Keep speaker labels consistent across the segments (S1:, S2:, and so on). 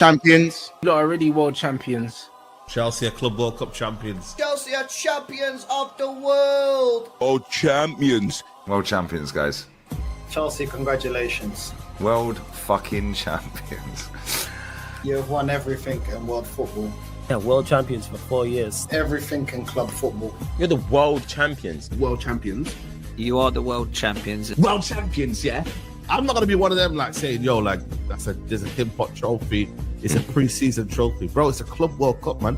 S1: champions.
S2: You're already world champions.
S3: Chelsea are Club World Cup champions.
S4: Chelsea are champions of the world.
S1: World champions.
S5: World champions, guys.
S6: Chelsea, congratulations.
S5: World fucking champions.
S6: You have won everything in world football.
S7: Yeah, world champions for 4 years.
S6: Everything in club football.
S8: You're the world champions.
S1: World champions.
S9: You are the world champions.
S3: World champions, yeah. I'm not gonna be one of them like saying, yo, like there's a Tim Pot trophy. It's a pre-season trophy, bro. It's a Club World Cup, man.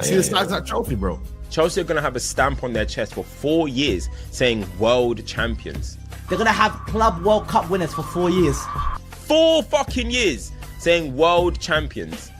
S3: See the size of that trophy, bro.
S8: Chelsea are gonna have a stamp on their chest for 4 years saying world champions.
S10: They're gonna have Club World Cup winners for 4 years.
S8: 4 fucking years saying world champions.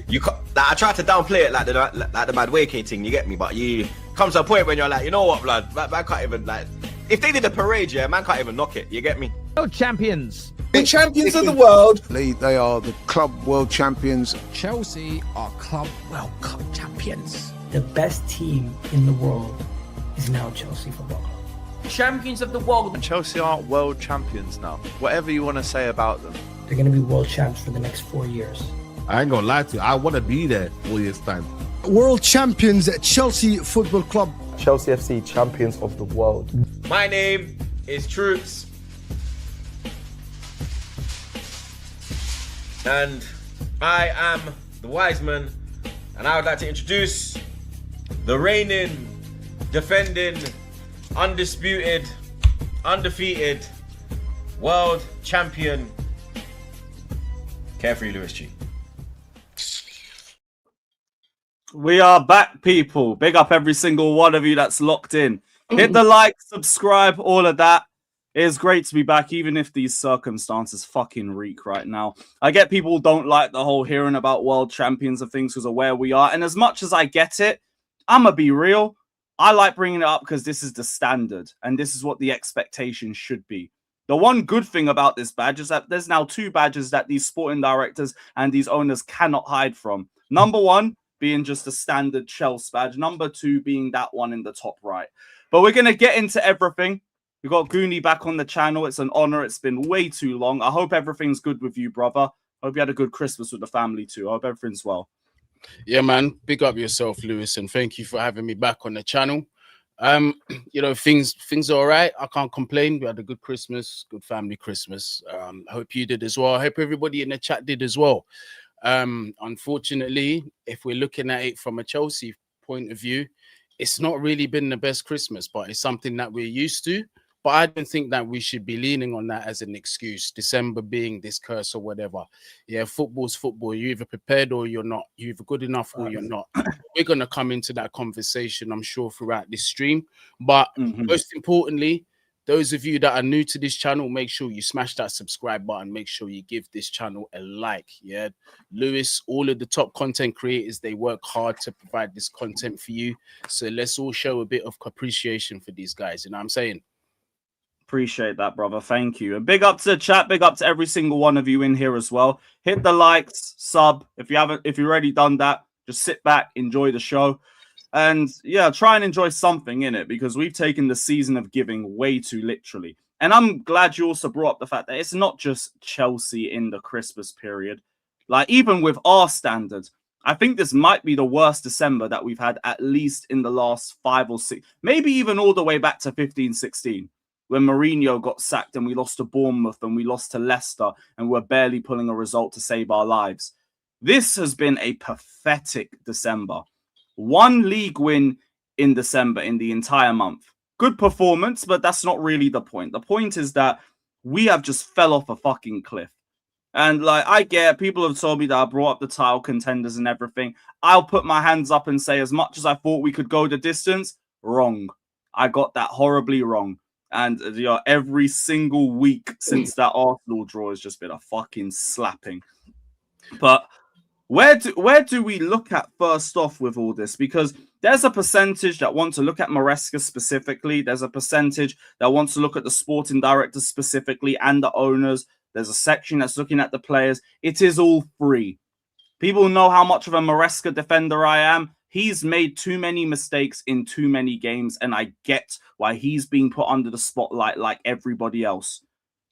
S11: You like, I try to downplay it like the mad waking thing, you get me? But you comes to a point when you're like, you know what, blood? Man can't even like. If they did a parade, yeah, man can't even knock it. You get me?
S10: World champions.
S1: The champions of the world.
S12: They are the club world champions.
S10: Chelsea are Club World Cup champions.
S13: The best team in the world is now Chelsea Football Club.
S9: Champions of the world.
S14: Chelsea are world champions now. Whatever you want to say about them.
S13: They're going to be world champs for the next 4 years.
S3: I ain't gonna lie to you. I want to be there 4 years time.
S15: World champions at Chelsea Football Club.
S16: Chelsea FC champions of the world.
S11: My name is Troops. And I am the wise man. And I would like to introduce the reigning, defending, undisputed, undefeated world champion, Carefree Lewis G.
S17: We are back, people. Big up every single one of you that's locked in. Hit the like, subscribe, all of that. It is great to be back, even if these circumstances fucking reek right now. I get people don't like the whole hearing about world champions and things because of where we are. And as much as I get it, I'm going to be real. I like bringing it up because this is the standard. And this is what the expectation should be. The one good thing about this badge is that there's now 2 badges that these sporting directors and these owners cannot hide from. Number 1, being just a standard Chelsea badge. Number 2 being that one in the top right. But we're going to get into everything. We've got Guni back on the channel. It's an honor. It's been way too long. I hope everything's good with you, brother. Hope you had a good Christmas with the family too. I hope everything's well.
S2: Yeah, man. Big up yourself, Lewis, and thank you for having me back on the channel. You know, things are all right. I can't complain. We had a good Christmas, good family Christmas. Hope you did as well. I hope everybody in the chat did as well. Unfortunately, if we're looking at it from a Chelsea point of view, it's not really been the best Christmas, but it's something that we're used to. But I don't think that we should be leaning on that as an excuse, December being this curse or whatever. Yeah, football's football. You're either prepared or you're not. You're either good enough or you're not. We're going to come into that conversation, I'm sure, throughout this stream. But most importantly, those of you that are new to this channel, make sure you smash that subscribe button. Make sure you give this channel a like. Yeah, Lewis, all of the top content creators, they work hard to provide this content for you. So let's all show a bit of appreciation for these guys. You know what I'm saying?
S17: Appreciate that, brother. Thank you. And big up to the chat. Big up to every single one of you in here as well. Hit the likes, sub. If you've already done that, just sit back, enjoy the show. And yeah, try and enjoy something in it because we've taken the season of giving way too literally. And I'm glad you also brought up the fact that it's not just Chelsea in the Christmas period. Like, even with our standards, I think this might be the worst December that we've had at least in the last 5 or 6, maybe even all the way back to 15-16. When Mourinho got sacked and we lost to Bournemouth and we lost to Leicester and we're barely pulling a result to save our lives. This has been a pathetic December. 1 league win in December in the entire month. Good performance, but that's not really the point. The point is that we have just fell off a fucking cliff. And like, I get people have told me that I brought up the title contenders and everything. I'll put my hands up and say as much as I thought we could go the distance, wrong. I got that horribly wrong. And you know, every single week since that Arsenal draw has just been a fucking slapping. But where do we look at first off with all this? Because there's a percentage that want to look at Maresca specifically. There's a percentage that wants to look at the sporting directors specifically and the owners. There's a section that's looking at the players. It is all free. People know how much of a Maresca defender I am. He's made too many mistakes in too many games, and I get why he's being put under the spotlight like everybody else.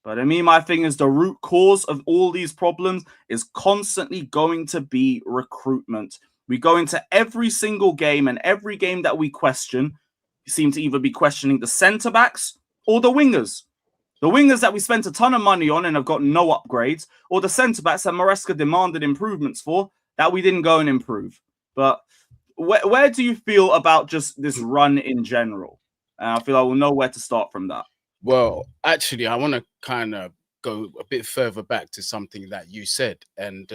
S17: But I mean, my thing is the root cause of all these problems is constantly going to be recruitment. We go into every single game, and every game that we question, we seem to either be questioning the centre backs or the wingers. The wingers that we spent a ton of money on and have got no upgrades, or the centre backs that Maresca demanded improvements for that we didn't go and improve. But where do you feel about just this run in general? I feel I will know where to start from that.
S2: Well, actually, I want to kind of go a bit further back to something that you said, and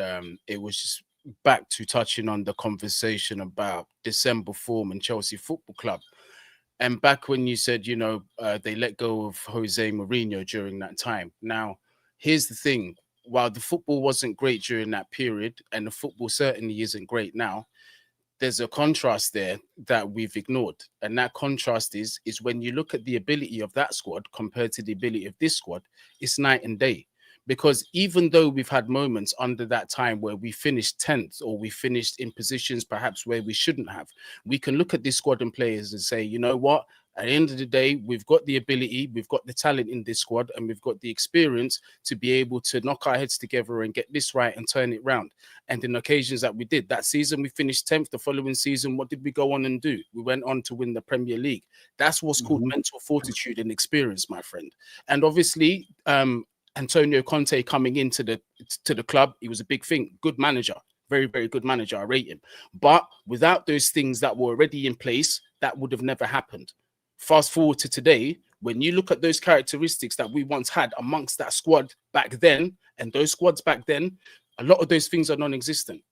S2: it was just back to touching on the conversation about December form and Chelsea Football Club. And back when you said, you know, they let go of Jose Mourinho during that time. Now, here's the thing. While the football wasn't great during that period, and the football certainly isn't great now, there's a contrast there that we've ignored. And that contrast is when you look at the ability of that squad compared to the ability of this squad, it's night and day. Because even though we've had moments under that time where we finished 10th or we finished in positions perhaps where we shouldn't have, we can look at this squad and players and say, you know what? At the end of the day, we've got the ability, we've got the talent in this squad, and we've got the experience to be able to knock our heads together and get this right and turn it round. And in occasions that we did, that season we finished 10th. The following season, what did we go on and do? We went on to win the Premier League. That's what's called mental fortitude and experience, my friend. And obviously, Antonio Conte coming into the club, he was a big thing. Good manager, very, very good manager. I rate him. But without those things that were already in place, that would have never happened. Fast forward to today, when you look at those characteristics that we once had amongst that squad back then, and those squads back then, a lot of those things are non-existent.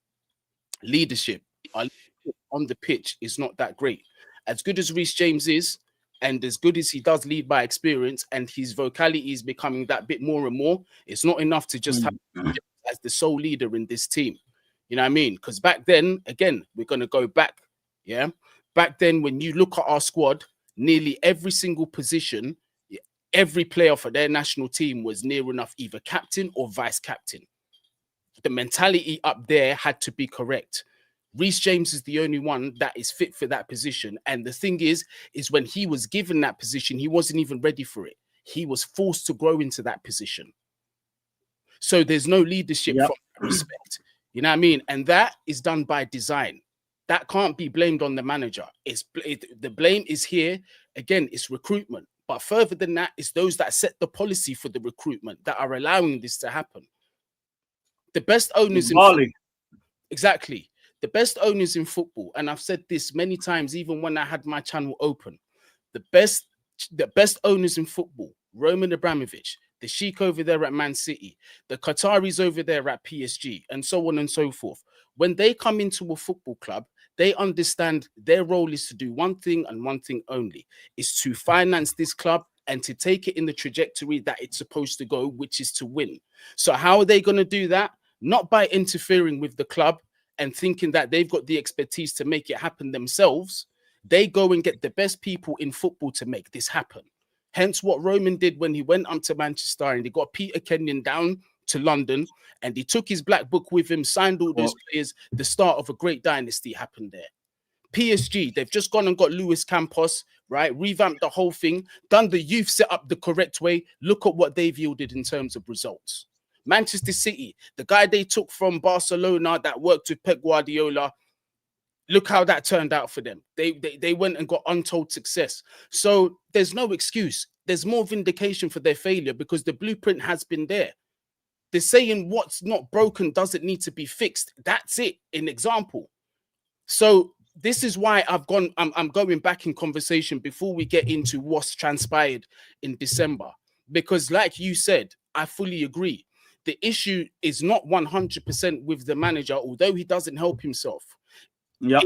S2: Leadership on the pitch is not that great. As good as Reece James is, and as good as he does lead by experience, and his vocality is becoming that bit more and more, it's not enough to just have him as the sole leader in this team. You know what I mean? Because back then, again, we're going to go back. Yeah. Back then, when you look at our squad, nearly every single position, every player for their national team was near enough either captain or vice captain. The mentality up there had to be correct. Reece James is the only one that is fit for that position. And the thing is when he was given that position, he wasn't even ready for it. He was forced to grow into that position. So there's no leadership from that respect. You know what I mean? And that is done by design. That can't be blamed on the manager. The blame is here. Again, it's recruitment. But further than that, it's those that set the policy for the recruitment that are allowing this to happen. The best owners in football, exactly. The best owners in football, and I've said this many times, even when I had my channel open, the best owners in football, Roman Abramovich, the Sheikh over there at Man City, the Qataris over there at PSG, and so on and so forth. When they come into a football club, they understand their role is to do one thing and one thing only, is to finance this club and to take it in the trajectory that it's supposed to go, which is to win. So how are they going to do that? Not by interfering with the club and thinking that they've got the expertise to make it happen themselves. They go and get the best people in football to make this happen. Hence what Roman did when he went up to Manchester and he got Peter Kenyon down to London and he took his black book with him, signed all those players. The start of a great dynasty happened there. PSG, they've just gone and got Luis Campos, right? Revamped the whole thing, done the youth set up the correct way. Look at what they've yielded in terms of results. Manchester City, the guy they took from Barcelona that worked with Pep Guardiola, look how that turned out for them. They went and got untold success. So there's no excuse. There's more vindication for their failure because the blueprint has been there. They're saying what's not broken doesn't need to be fixed. That's it, an example. So this is why I'm going back in conversation before we get into what's transpired in December. Because like you said, I fully agree. The issue is not 100% with the manager, although he doesn't help himself.
S17: Yeah.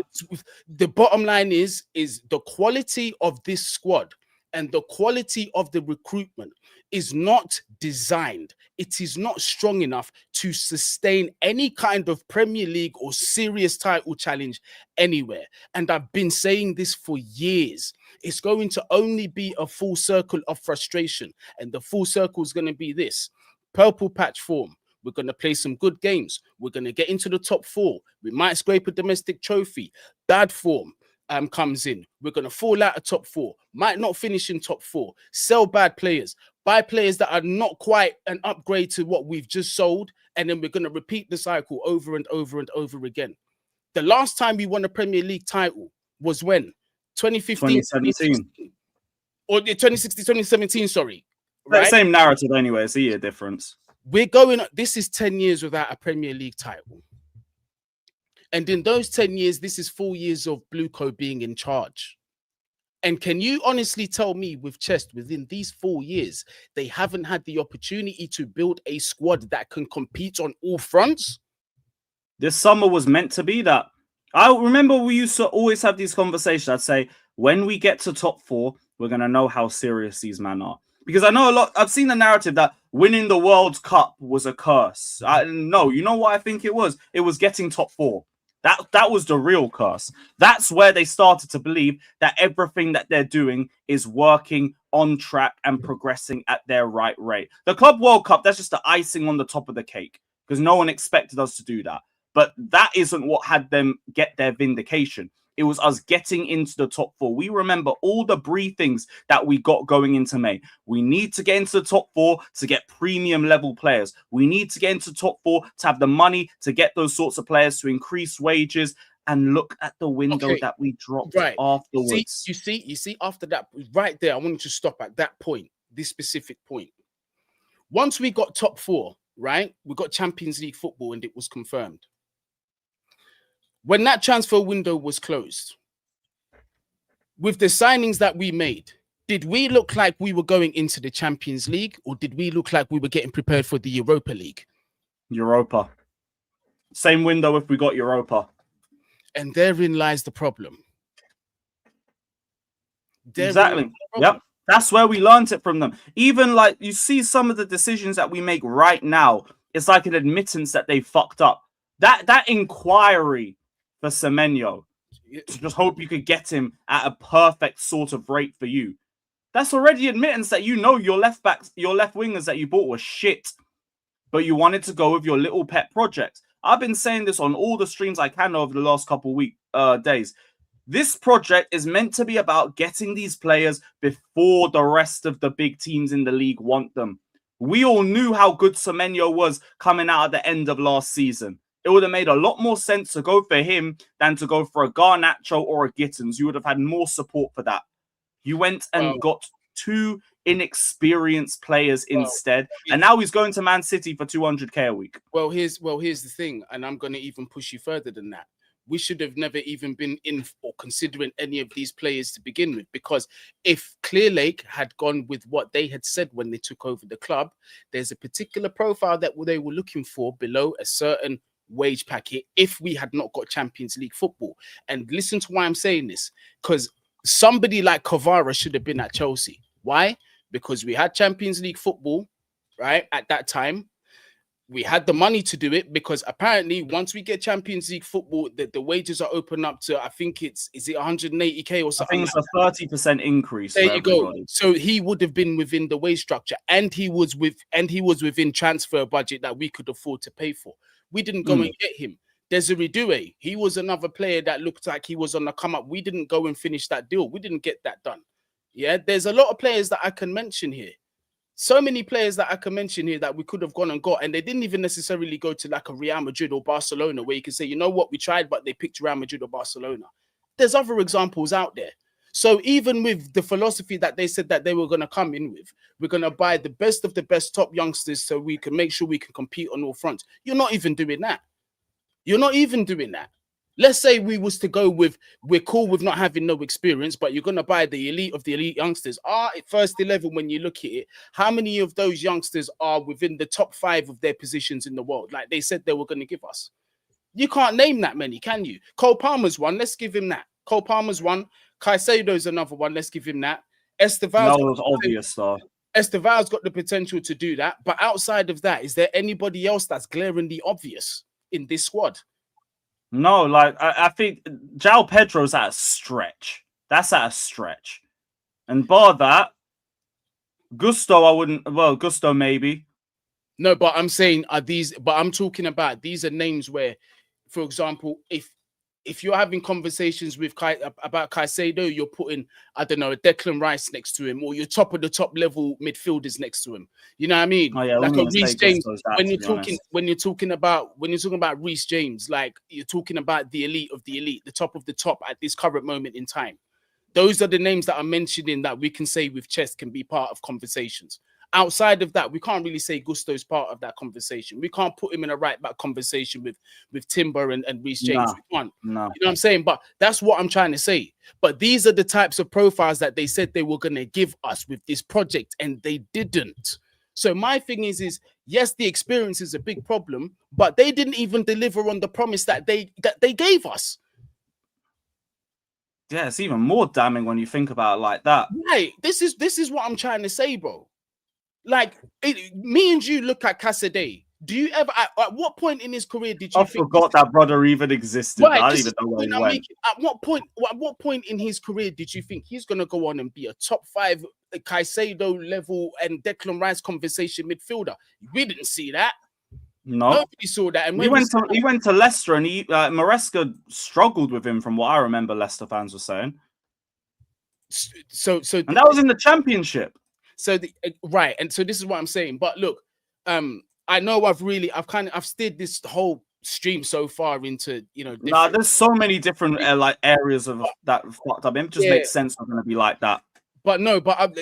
S2: The bottom line is the quality of this squad and the quality of the recruitment is not designed. It is not strong enough to sustain any kind of Premier League or serious title challenge anywhere. And I've been saying this for years. It's going to only be a full circle of frustration. And the full circle is going to be this. Purple patch form. We're going to play some good games. We're going to get into the top 4. We might scrape a domestic trophy. Bad form comes in. We're going to fall out of top 4. Might not finish in top 4. Sell bad players. buy players that are not quite an upgrade to what we've just sold, and then we're going to repeat the cycle over and over and over again. The last time we won a Premier League title was when? 2015?
S17: 2017.
S2: Or 2016, 2017, sorry. Right?
S17: Same narrative anyway. It's a year difference.
S2: We're going, this is 10 years without a Premier League title. And in those 10 years, this is 4 years of Blueco being in charge. And can you honestly tell me with Chest, within these 4 years, they haven't had the opportunity to build a squad that can compete on all fronts?
S17: This summer was meant to be that. I remember we used to always have these conversations. I'd say, when we get to top 4, we're going to know how serious these men are. Because I know a lot, I've seen the narrative that winning the World Cup was a curse. No, you know what I think it was? It was getting top 4. That was the real curse. That's where they started to believe that everything that they're doing is working on track and progressing at their right rate. The Club World Cup, that's just the icing on the top of the cake because no one expected us to do that. But that isn't what had them get their vindication. It was us getting into the top 4. We remember all the briefings that we got going into May. We need to get into the top 4 to get premium level players. We need to get into the top 4 to have the money to get those sorts of players, to increase wages. And look at the window that we dropped afterwards.
S2: You see, after that, right there, I wanted to stop at that point, this specific point. Once we got top 4, right, we got Champions League football and it was confirmed. When that transfer window was closed, with the signings that we made, did we look like we were going into the Champions League or did we look like we were getting prepared for the Europa League?
S17: Europa. Same window if we got Europa.
S2: And therein lies the problem.
S17: Exactly. Yep. That's where we learned it from them. Even like you see some of the decisions that we make right now, it's like an admittance that they fucked up. That inquiry for Semenyo, to just hope you could get him at a perfect sort of rate for you. That's already admittance that you know your left backs, your left wingers that you bought were shit, but you wanted to go with your little pet project. I've been saying this on all the streams I can over the last couple days. This project is meant to be about getting these players before the rest of the big teams in the league want them. We all knew how good Semenyo was coming out at the end of last season. It would have made a lot more sense to go for him than to go for a Garnacho or a Gittins. You would have had more support for that. You went and got 2 inexperienced players instead, and now he's going to Man City for 200k a week.
S2: Well, here's the thing, and I'm going to even push you further than that. We should have never even been in or considering any of these players to begin with, because if Clearlake had gone with what they had said when they took over the club, there's a particular profile that they were looking for below a certain wage packet if we had not got Champions League football. And listen to why I'm saying this, because somebody like Kvara should have been at Chelsea. Why? Because we had Champions League football, right? At that time, we had the money to do it because apparently once we get Champions League football, the wages are open up to, I think is it 180k or something?
S17: I think it's a 30% increase.
S2: There you go. So he would have been within the wage structure, and he was within transfer budget that we could afford to pay for. We didn't go and get him. Desiree Doué, he was another player that looked like he was on the come up. We didn't go and finish that deal. We didn't get that done. Yeah, there's a lot of players that I can mention here. So many players that I can mention here that we could have gone and got, and they didn't even necessarily go to like a Real Madrid or Barcelona where you can say, you know what, we tried, but they picked Real Madrid or Barcelona. There's other examples out there. So even with the philosophy that they said that they were going to come in with, we're going to buy the best of the best top youngsters so we can make sure we can compete on all fronts. You're not even doing that. You're not even doing that. Let's say we was to go with, we're cool with not having no experience, but you're going to buy the elite of the elite youngsters. First 11, when you look at it, how many of those youngsters are within the top 5 of their positions in the world? Like they said they were going to give us. You can't name that many, can you? Cole Palmer's one. Let's give him that. Cole Palmer's one. Caicedo's another one. Let's give him that. Esteval's
S17: was obvious, though.
S2: Esteval's got the potential to do that. But outside of that, is there anybody else that's glaringly obvious in this squad?
S17: No, like I think João Pedro's at a stretch. That's at a stretch. And bar that, Gusto, I wouldn't. Well, Gusto maybe.
S2: No, but I'm saying I'm talking about these are names where, for example, if if you're having conversations with about Caicedo, you're putting, I don't know, a Declan Rice next to him, or your top of the top level midfielders next to him. You know what I mean?
S17: Oh, yeah,
S2: like a Reece James. When you're talking about Reece James, like you're talking about the elite of the elite, the top of the top at this current moment in time. Those are the names that I'm mentioning that we can say with chest can be part of conversations. Outside of that, we can't really say Gusto's part of that conversation. We can't put him in a right back conversation with Timber and Reece James. We can't. You know what I'm saying? But that's what I'm trying to say. But these are the types of profiles that they said they were going to give us with this project, and they didn't. So my thing is yes, the experience is a big problem, but they didn't even deliver on the promise that they gave us.
S17: Yeah, it's even more damning when you think about it like that.
S2: Right. This is what I'm trying to say, bro. Like, me and you look at Cassidy. Do you ever, at what point in his career did you
S17: I forgot that brother even existed.
S2: Right,
S17: I don't even know where he went.
S2: At what point in his career did you think he's going to go on and be a top 5 Caicedo level and Declan Rice conversation midfielder? We didn't see that.
S17: No,
S2: nobody saw that. And
S17: he went to Leicester, and Maresca struggled with him, from what I remember. Leicester fans were saying.
S2: So,
S17: and that was in the Championship.
S2: So right, and so this is what I'm saying. But look, I know I've steered this whole stream so far into, you know.
S17: There's so many different like areas of that fucked up. It just makes sense it's going to be like that.
S2: But no, but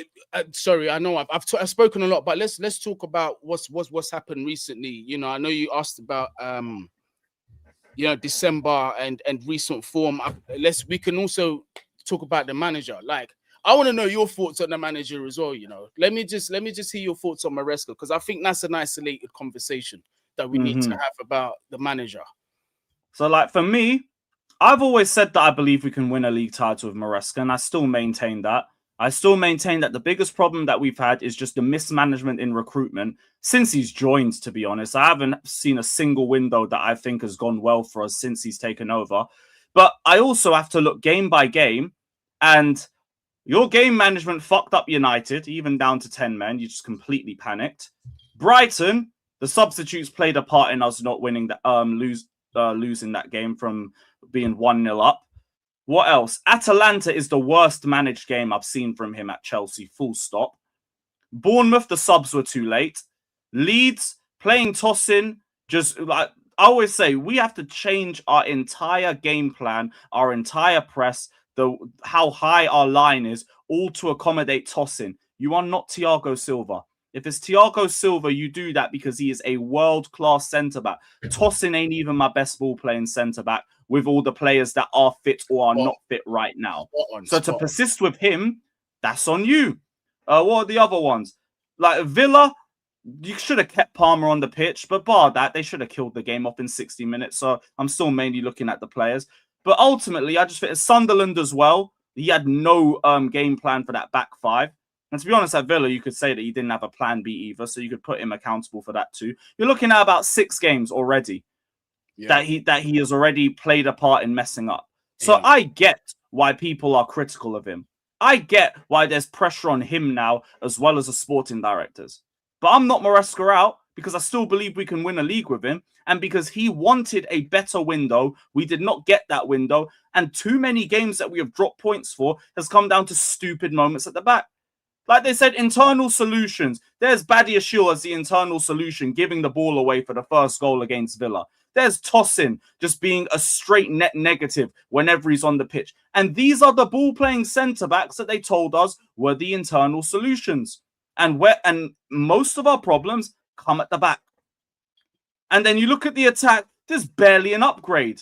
S2: sorry, I know I've spoken a lot, but let's talk about what's happened recently. You know, I know you asked about you know, December and recent form. We can also talk about the manager. Like, I want to know your thoughts on the manager as well. You know, let me just hear your thoughts on Maresca, because I think that's an isolated conversation that we need to have about the manager.
S17: So, like, for me, I've always said that I believe we can win a league title with Maresca, and I still maintain that. I still maintain that the biggest problem that we've had is just the mismanagement in recruitment since he's joined, to be honest. I haven't seen a single window that I think has gone well for us since he's taken over. But I also have to look game by game, and your game management fucked up United, even down to 10 men. You just completely panicked. Brighton, the substitutes played a part in us not winning that, losing that game from being 1-0 up. What else? Atalanta is the worst managed game I've seen from him at Chelsea, full stop. Bournemouth, the subs were too late. Leeds, playing toss-in, just like I always say, we have to change our entire game plan, our entire press, how high our line is, all to accommodate toss-in. You are not Thiago Silva. If it's Thiago Silva, you do that because he is a world-class centre-back. Tosin ain't even my best ball-playing centre-back with all the players that are fit or are not fit right now. So to persist with him, that's on you. What are the other ones? Like Villa, you should have kept Palmer on the pitch, but bar that, they should have killed the game off in 60 minutes. So I'm still mainly looking at the players. But ultimately, I just think Sunderland as well, he had no game plan for that back 5. And to be honest, at Villa, you could say that he didn't have a plan B either, so you could put him accountable for that too. You're looking at about 6 games already that he has already played a part in messing up. So I get why people are critical of him. I get why there's pressure on him now, as well as the sporting directors. But I'm not Maresca out, because I still believe we can win a league with him, and because he wanted a better window. We did not get that window, and too many games that we have dropped points for has come down to stupid moments at the back. Like they said, internal solutions. There's Badiashile as the internal solution, giving the ball away for the first goal against Villa. There's Tosin just being a straight net negative whenever he's on the pitch. And these are the ball-playing centre-backs that they told us were the internal solutions. And most of our problems come at the back. And then you look at the attack, there's barely an upgrade.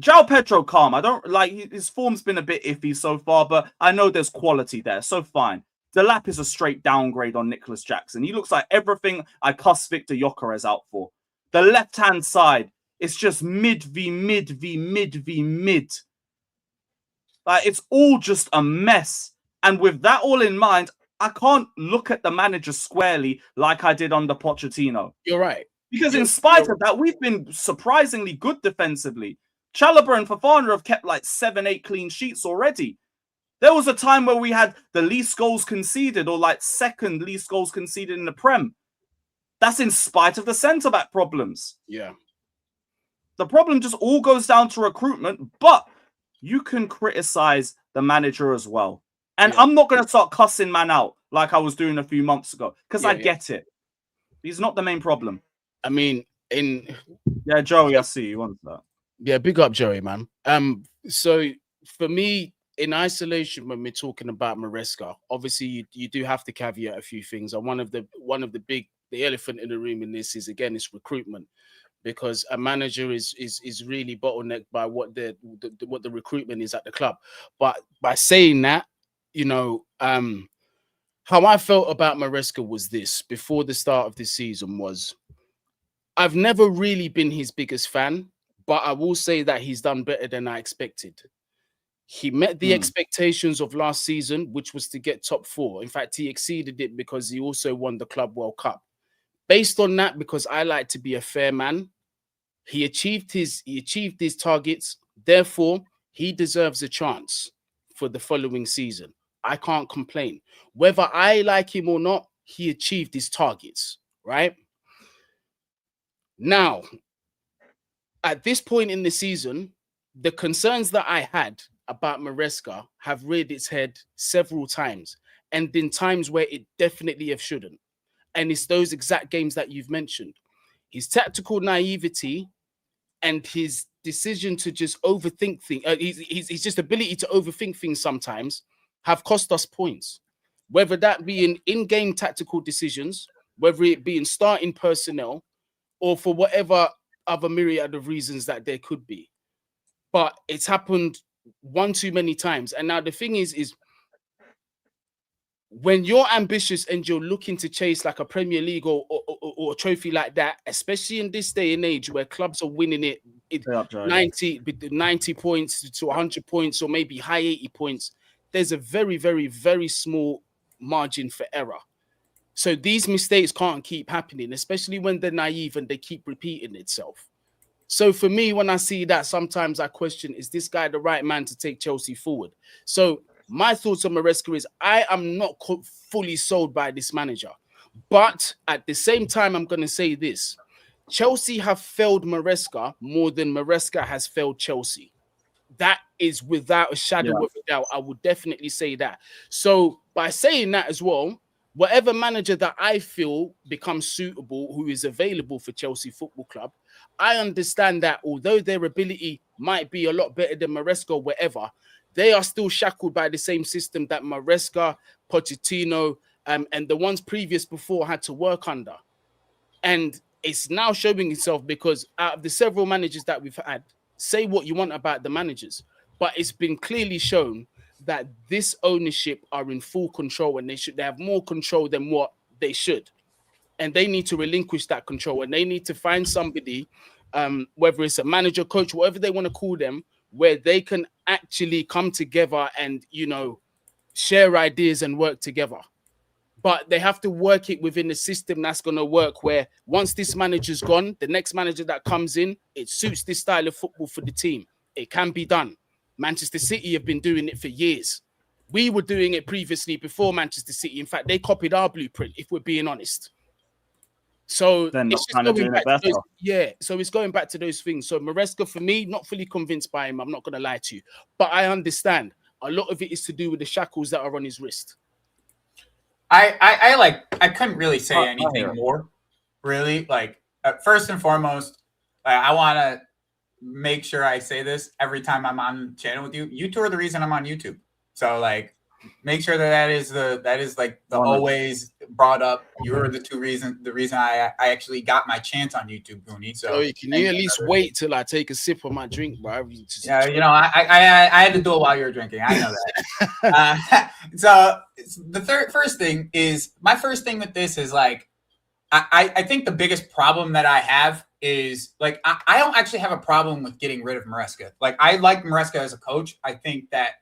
S17: João Pedro, calm. I don't like his form's been a bit iffy so far, but I know there's quality there, so fine. Delap is a straight downgrade on Nicholas Jackson. He looks like everything I cuss Victor Gyökeres out for. The left-hand side, it's just mid v mid v mid v mid. Like, it's all just a mess. And with that all in mind, I can't look at the manager squarely like I did under Pochettino.
S2: You're right.
S17: Because in spite of that, we've been surprisingly good defensively. Chalobah and Fofana have kept like 7-8 clean sheets already. There was a time where we had the least goals conceded, or like second least goals conceded in the Prem. That's in spite of the centre-back problems.
S2: Yeah.
S17: The problem just all goes down to recruitment, but you can criticize the manager as well. And I'm not going to start cussing man out like I was doing a few months ago, because I get it. He's not the main problem.
S2: I mean,
S17: yeah, Joey, I see you want that.
S2: Yeah, big up, Joey, man. So for me, in isolation, when we're talking about Maresca, obviously you do have to caveat a few things. And one of the elephant in the room in this is, again, it's recruitment, because a manager is really bottlenecked by what the recruitment is at the club. But by saying that, you know, how I felt about Maresca was this before the start of this season was, I've never really been his biggest fan, but I will say that he's done better than I expected. He met the expectations of last season, which was to get top 4. In fact, he exceeded it because he also won the Club World Cup. Based on that, because I like to be a fair man, he achieved his targets. Therefore, he deserves a chance for the following season. I can't complain. Whether I like him or not, he achieved his targets, right? Now, at this point in the season, the concerns that I had about Maresca have reared its head several times, and in times where it definitely shouldn't. And it's those exact games that you've mentioned. His tactical naivety and his decision to just overthink things, his just ability to overthink things sometimes have cost us points. Whether that be in-game tactical decisions, whether it be in starting personnel, or for whatever other myriad of reasons that there could be. But it's happened one too many times. And now the thing is when you're ambitious and you're looking to chase like a Premier League or a trophy like that, especially in this day and age where clubs are winning it 90 points to 100 points or maybe high 80 points, there's a very, very, very small margin for error. So these mistakes can't keep happening, especially when they're naive and they keep repeating itself. So for me, when I see that, sometimes I question, is this guy the right man to take Chelsea forward? So my thoughts on Maresca is I am not fully sold by this manager. But at the same time, I'm going to say this. Chelsea have failed Maresca more than Maresca has failed Chelsea. That is without a shadow of a doubt. I would definitely say that. So by saying that as well, whatever manager that I feel becomes suitable, who is available for Chelsea Football Club, I understand that although their ability might be a lot better than Maresca or whatever, they are still shackled by the same system that Maresca, Pochettino, and the ones previous before had to work under. And it's now showing itself because out of the several managers that we've had, say what you want about the managers, but it's been clearly shown that this ownership are in full control and they have more control than what they should. And they need to relinquish that control and they need to find somebody, whether it's a manager, coach, whatever they want to call them, where they can actually come together and, you know, share ideas and work together. But they have to work it within a system that's going to work where once this manager's gone, the next manager that comes in, it suits this style of football for the team. It can be done. Manchester City have been doing it for years. We were doing it previously before Manchester City. In fact, they copied our blueprint, if we're being honest. So it's just going back to those, so it's going back to those things. So Maresca, for me, not fully convinced by him. I'm not going to lie to you. But I understand a lot of it is to do with the shackles that are on his wrist.
S18: I couldn't really say anything more, really. Like, first and foremost, I want to make sure I say this every time I'm on channel with you. You two are the reason I'm on YouTube. So, like, make sure that is like the always brought up. You're the reason I actually got my chance on YouTube, Guni. So
S2: can you at least wait till I take a sip of my drink, bro?
S18: Yeah, you know, I had to do it while you were drinking. I know that. So the first thing is, my first thing with this is like, I think the biggest problem that I have is like, I don't actually have a problem with getting rid of Maresca. Like, I like Maresca as a coach. I think that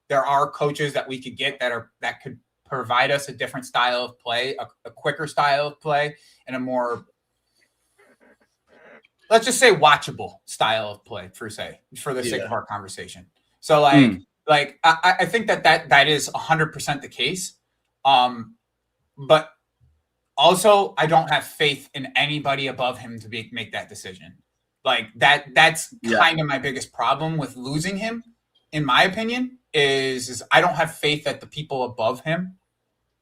S18: there are coaches that we could get that could provide us a different style of play, a quicker style of play, and a more, let's just say, watchable style of play, for the sake of our conversation. So like I think that is 100% the case. But also I don't have faith in anybody above him to make that decision. Like that's kind of my biggest problem with losing him, in my opinion, is I don't have faith that the people above him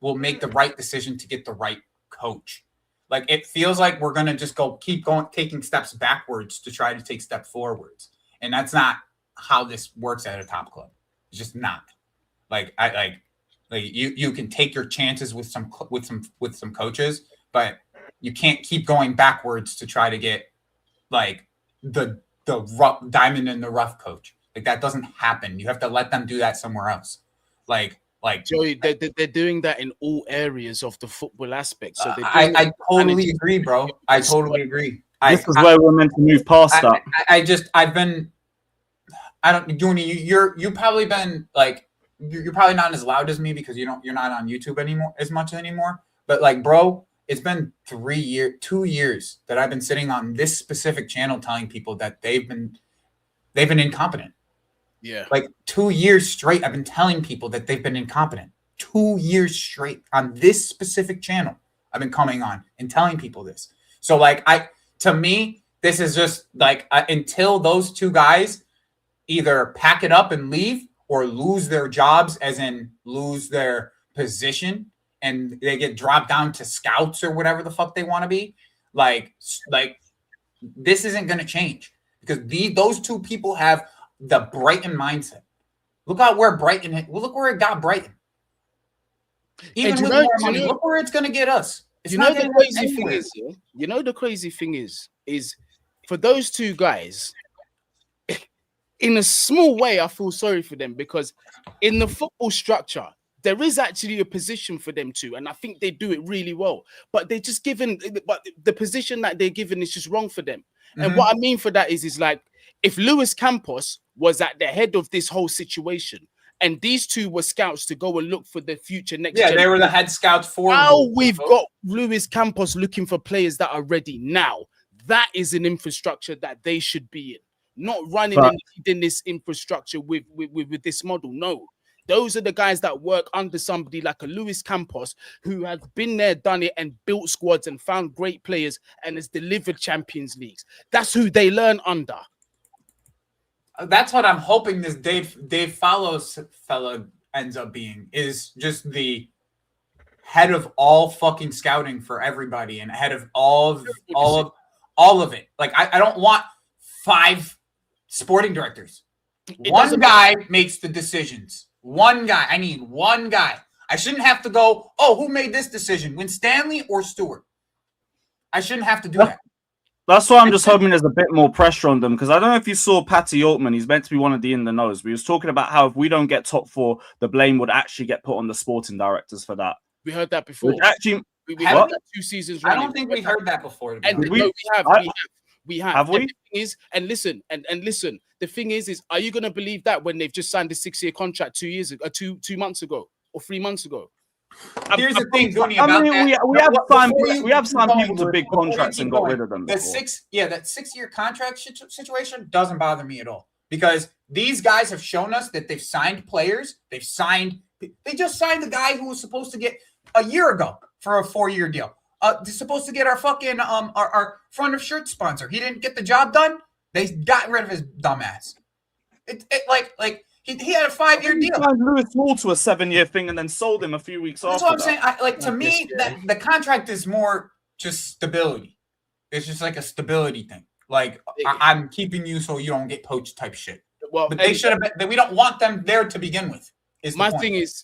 S18: will make the right decision to get the right coach. Like it feels like we're gonna just keep going, taking steps backwards to try to take steps forwards, and that's not how this works at a top club. It's just not. Like you can take your chances with some coaches, but you can't keep going backwards to try to get like the rough diamond in the rough coach. Like that doesn't happen. You have to let them do that somewhere else. Like
S2: Joey, they're doing that in all areas of the football aspect. So
S18: I totally agree, bro. I totally agree.
S17: This is where we're meant to move past that.
S18: Guni, you've probably been like, you're probably not as loud as me because you're not on YouTube anymore as much anymore. But like, bro, it's been 2 years that I've been sitting on this specific channel telling people that they've been incompetent.
S2: Yeah.
S18: Like 2 years straight, I've been telling people that they've been incompetent. 2 years straight on this specific channel. I've been coming on and telling people this. So like, to me, this is just like until those two guys either pack it up and leave or lose their jobs, as in lose their position, and they get dropped down to scouts or whatever the fuck they want to be. Like this isn't going to change because those two people have the Brighton mindset. Look at where Brighton. Look where it got Brighton. Even with more money, look where it's going to get us. It's not
S2: the crazy thing is, the crazy thing is for those two guys. In a small way, I feel sorry for them because in the football structure, there is actually a position for them too, and I think they do it really well. But they're just given, but the position that they're given is just wrong for them. Mm-hmm. And what I mean for that is like if Luis Campos was at the head of this whole situation, and these two were scouts to go and look for the future next.
S18: Yeah, they were the head scouts for.
S2: Now we've got Luis Campos looking for players that are ready now. That is an infrastructure that they should be in. Not running in this infrastructure with this model. No, those are the guys that work under somebody like a Luis Campos who has been there, done it, and built squads and found great players and has delivered Champions Leagues. That's who they learn under.
S18: That's what I'm hoping this Dave Follows fella ends up being, is just the head of all fucking scouting for everybody and head of all of it. Like I don't want 5 sporting directors. One guy makes the decisions. One guy. I need one guy. I shouldn't have to go, who made this decision? When Stanley or Stewart? I shouldn't have to do that.
S17: That's why I'm just hoping there's a bit more pressure on them, because I don't know if you saw Patty Altman. He's meant to be one of the in the knows. We was talking about how if we don't get top 4, the blame would actually get put on the sporting directors for that.
S2: We heard that before.
S17: Which actually,
S2: we had that 2 seasons running.
S18: I don't think we heard that before.
S2: And we have.
S17: Have we?
S2: And the thing is, and listen. The thing is, are you going to believe that when they've just signed a 6-year contract 2 years ago, 2 months ago, or 3 months ago?
S18: Here's the thing, Guni, about that.
S17: We have signed people to big contracts and got rid of them.
S18: That 6-year contract situation doesn't bother me at all, because these guys have shown us that they've signed players. They just signed the guy who was supposed to get a year ago for a 4-year deal. They're supposed to get our fucking our front of shirt sponsor. He didn't get the job done. They got rid of his dumbass. He had a 5-year deal.
S17: Signed Lewis Hall to a 7-year thing and then sold him a few weeks after.
S18: That's what I'm saying. To me, the contract is more just stability. It's just like a stability thing. Like I'm keeping you so you don't get poached type shit. Well, but they should have been. We don't want them there to begin with.
S2: My thing is,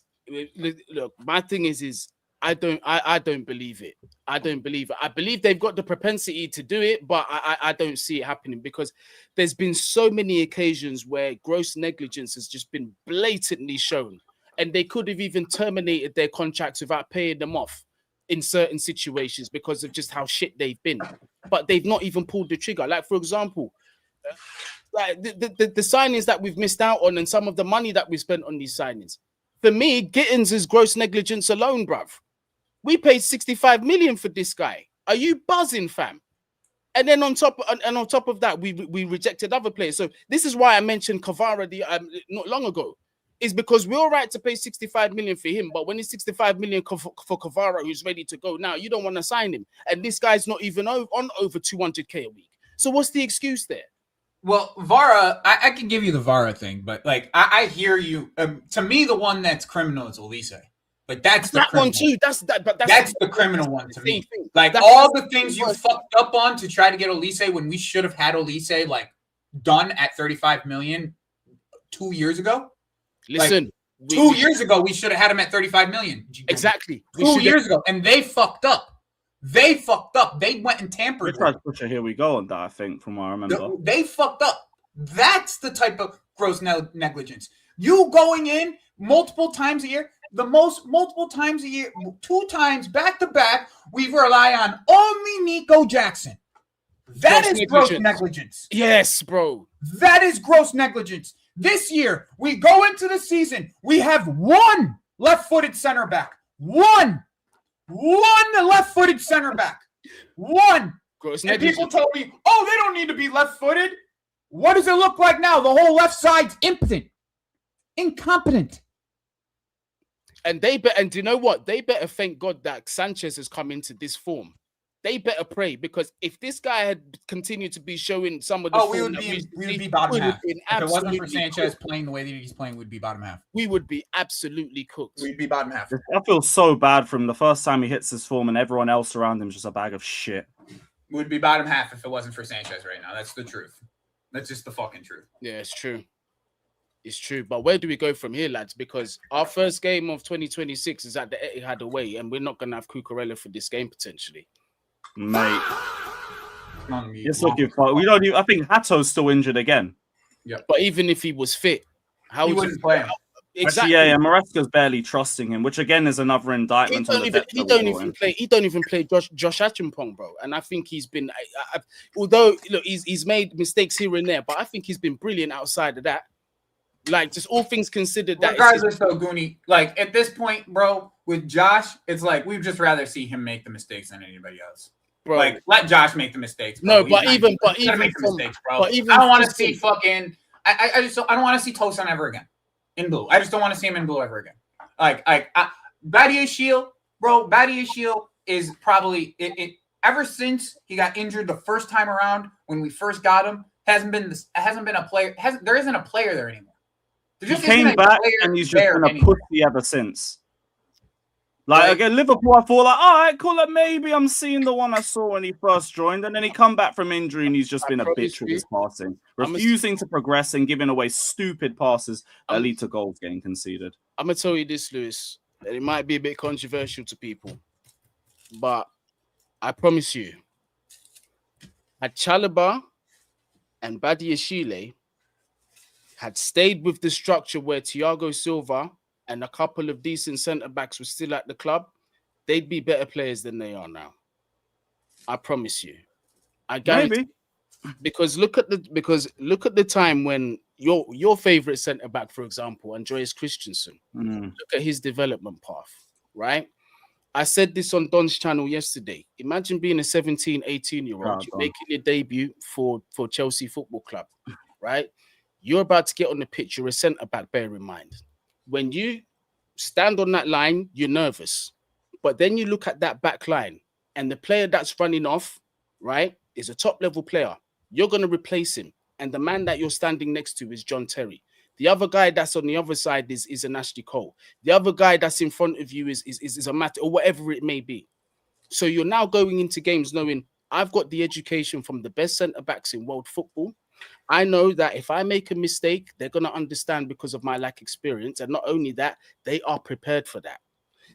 S2: I don't believe it. I don't believe it. I believe they've got the propensity to do it, but I don't see it happening, because there's been so many occasions where gross negligence has just been blatantly shown, and they could have even terminated their contracts without paying them off in certain situations because of just how shit they've been. But they've not even pulled the trigger. Like, for example, like the signings that we've missed out on and some of the money that we spent on these signings. For me, Gittins is gross negligence alone, bruv. We paid 65 million for this guy. Are you buzzing, fam? And then on top of that, we rejected other players. So this is why I mentioned Kvara not long ago, is because we're all right to pay 65 million for him, but when it's 65 million for Kvara, who's ready to go now, you don't want to sign him. And this guy's not even on over 200k a week. So what's the excuse there?
S18: Well, Vara, I can give you the Vara thing, but like I hear you. To me, the one that's criminal is Elise. Like that's the
S2: that one too. That's
S18: the criminal one to me.
S2: Thing.
S18: Like all the things you fucked up on to try to get Elise when we should have had Elise like done at 35 million 2 years ago.
S2: Listen,
S18: like, 2 years ago we should have had him at 35 million.
S2: Exactly.
S18: 2 years ago, and they fucked up. They fucked up. They went and tampered.
S17: Tried to push a here we go on that, I think, from what I remember.
S18: They fucked up. That's the type of gross negligence. You going in multiple times a year, multiple times a year, 2 times back to back, we rely on only Nico Jackson. That is gross negligence.
S2: Yes, bro.
S18: That is gross negligence. This year, we go into the season, we have 1 left-footed center back. One left-footed center back. 1. And people told me, oh, they don't need to be left-footed. What does it look like now? The whole left side's impotent. Incompetent.
S2: And do you know what? They better thank God that Sanchez has come into this form. They better pray, because if this guy had continued to be showing some of the
S18: we would be bottom half. If it wasn't for Sanchez playing the way that he's playing, we'd be bottom half.
S2: We would be absolutely cooked.
S18: We'd be bottom half.
S17: I feel so bad from the first time he hits his form and everyone else around him is just a bag of shit.
S18: We'd be bottom half if it wasn't for Sanchez right now. That's the truth. That's just the fucking truth.
S2: Yeah, it's true. It's true. But where do we go from here, lads? Because our first game of 2026 is at the Etihad away, and we're not going to have Cucurella for this game potentially.
S17: Mate. It's looking for. We don't even, I think Hato's still injured again.
S18: Yeah.
S2: But even if he was fit, how
S18: he
S2: would
S18: wouldn't play him?
S2: Exactly.
S17: Actually, yeah, Maresca's barely trusting him, which again is another indictment.
S2: He don't even play Josh Achimpong, bro. And I think he's been, although look, he's made mistakes here and there, but I think he's been brilliant outside of that. Like, just all things considered, that
S18: regardless though, Guni, like at this point, bro, with Josh, it's like we'd just rather see him make the mistakes than anybody else.
S2: Bro.
S18: Like, let Josh make the mistakes. Bro.
S2: No, but even
S18: make the mistakes, bro. I don't want to see fucking. I don't want to see Tosin ever again in blue. I just don't want to see him in blue ever again. Badia Shield, bro. Badia Shield is probably it. Ever since he got injured the first time around when we first got him, hasn't been a player. There isn't a player there anymore.
S17: He came back and he's just been a pussy ever since. Like again, Liverpool, I thought like, all right, cool. Like maybe I'm seeing the one I saw when he first joined, and then he come back from injury and he's just been a bitch with his passing, refusing to progress and giving away stupid passes that lead to goals getting conceded.
S2: I'm gonna tell you this, Lewis, and it might be a bit controversial to people, but I promise you, had Chalobah and Badiashile had stayed with the structure where Thiago Silva and a couple of decent centre-backs were still at the club, they'd be better players than they are now. I promise you. I guarantee. Maybe. Because look at the time when your favourite centre-back, for example, Andreas Christensen, look at his development path, right? I said this on Don's channel yesterday. Imagine being a 17, 18-year-old, you're making your debut for Chelsea Football Club, right? You're about to get on the pitch. You're a centre-back, bear in mind. When you stand on that line, you're nervous. But then you look at that back line and the player that's running off, right, is a top-level player. You're going to replace him. And the man that you're standing next to is John Terry. The other guy that's on the other side is an Ashley Cole. The other guy that's in front of you is a Matt or whatever it may be. So you're now going into games knowing I've got the education from the best centre-backs in world football. I know that if I make a mistake, they're going to understand because of my lack of experience. And not only that, they are prepared for that.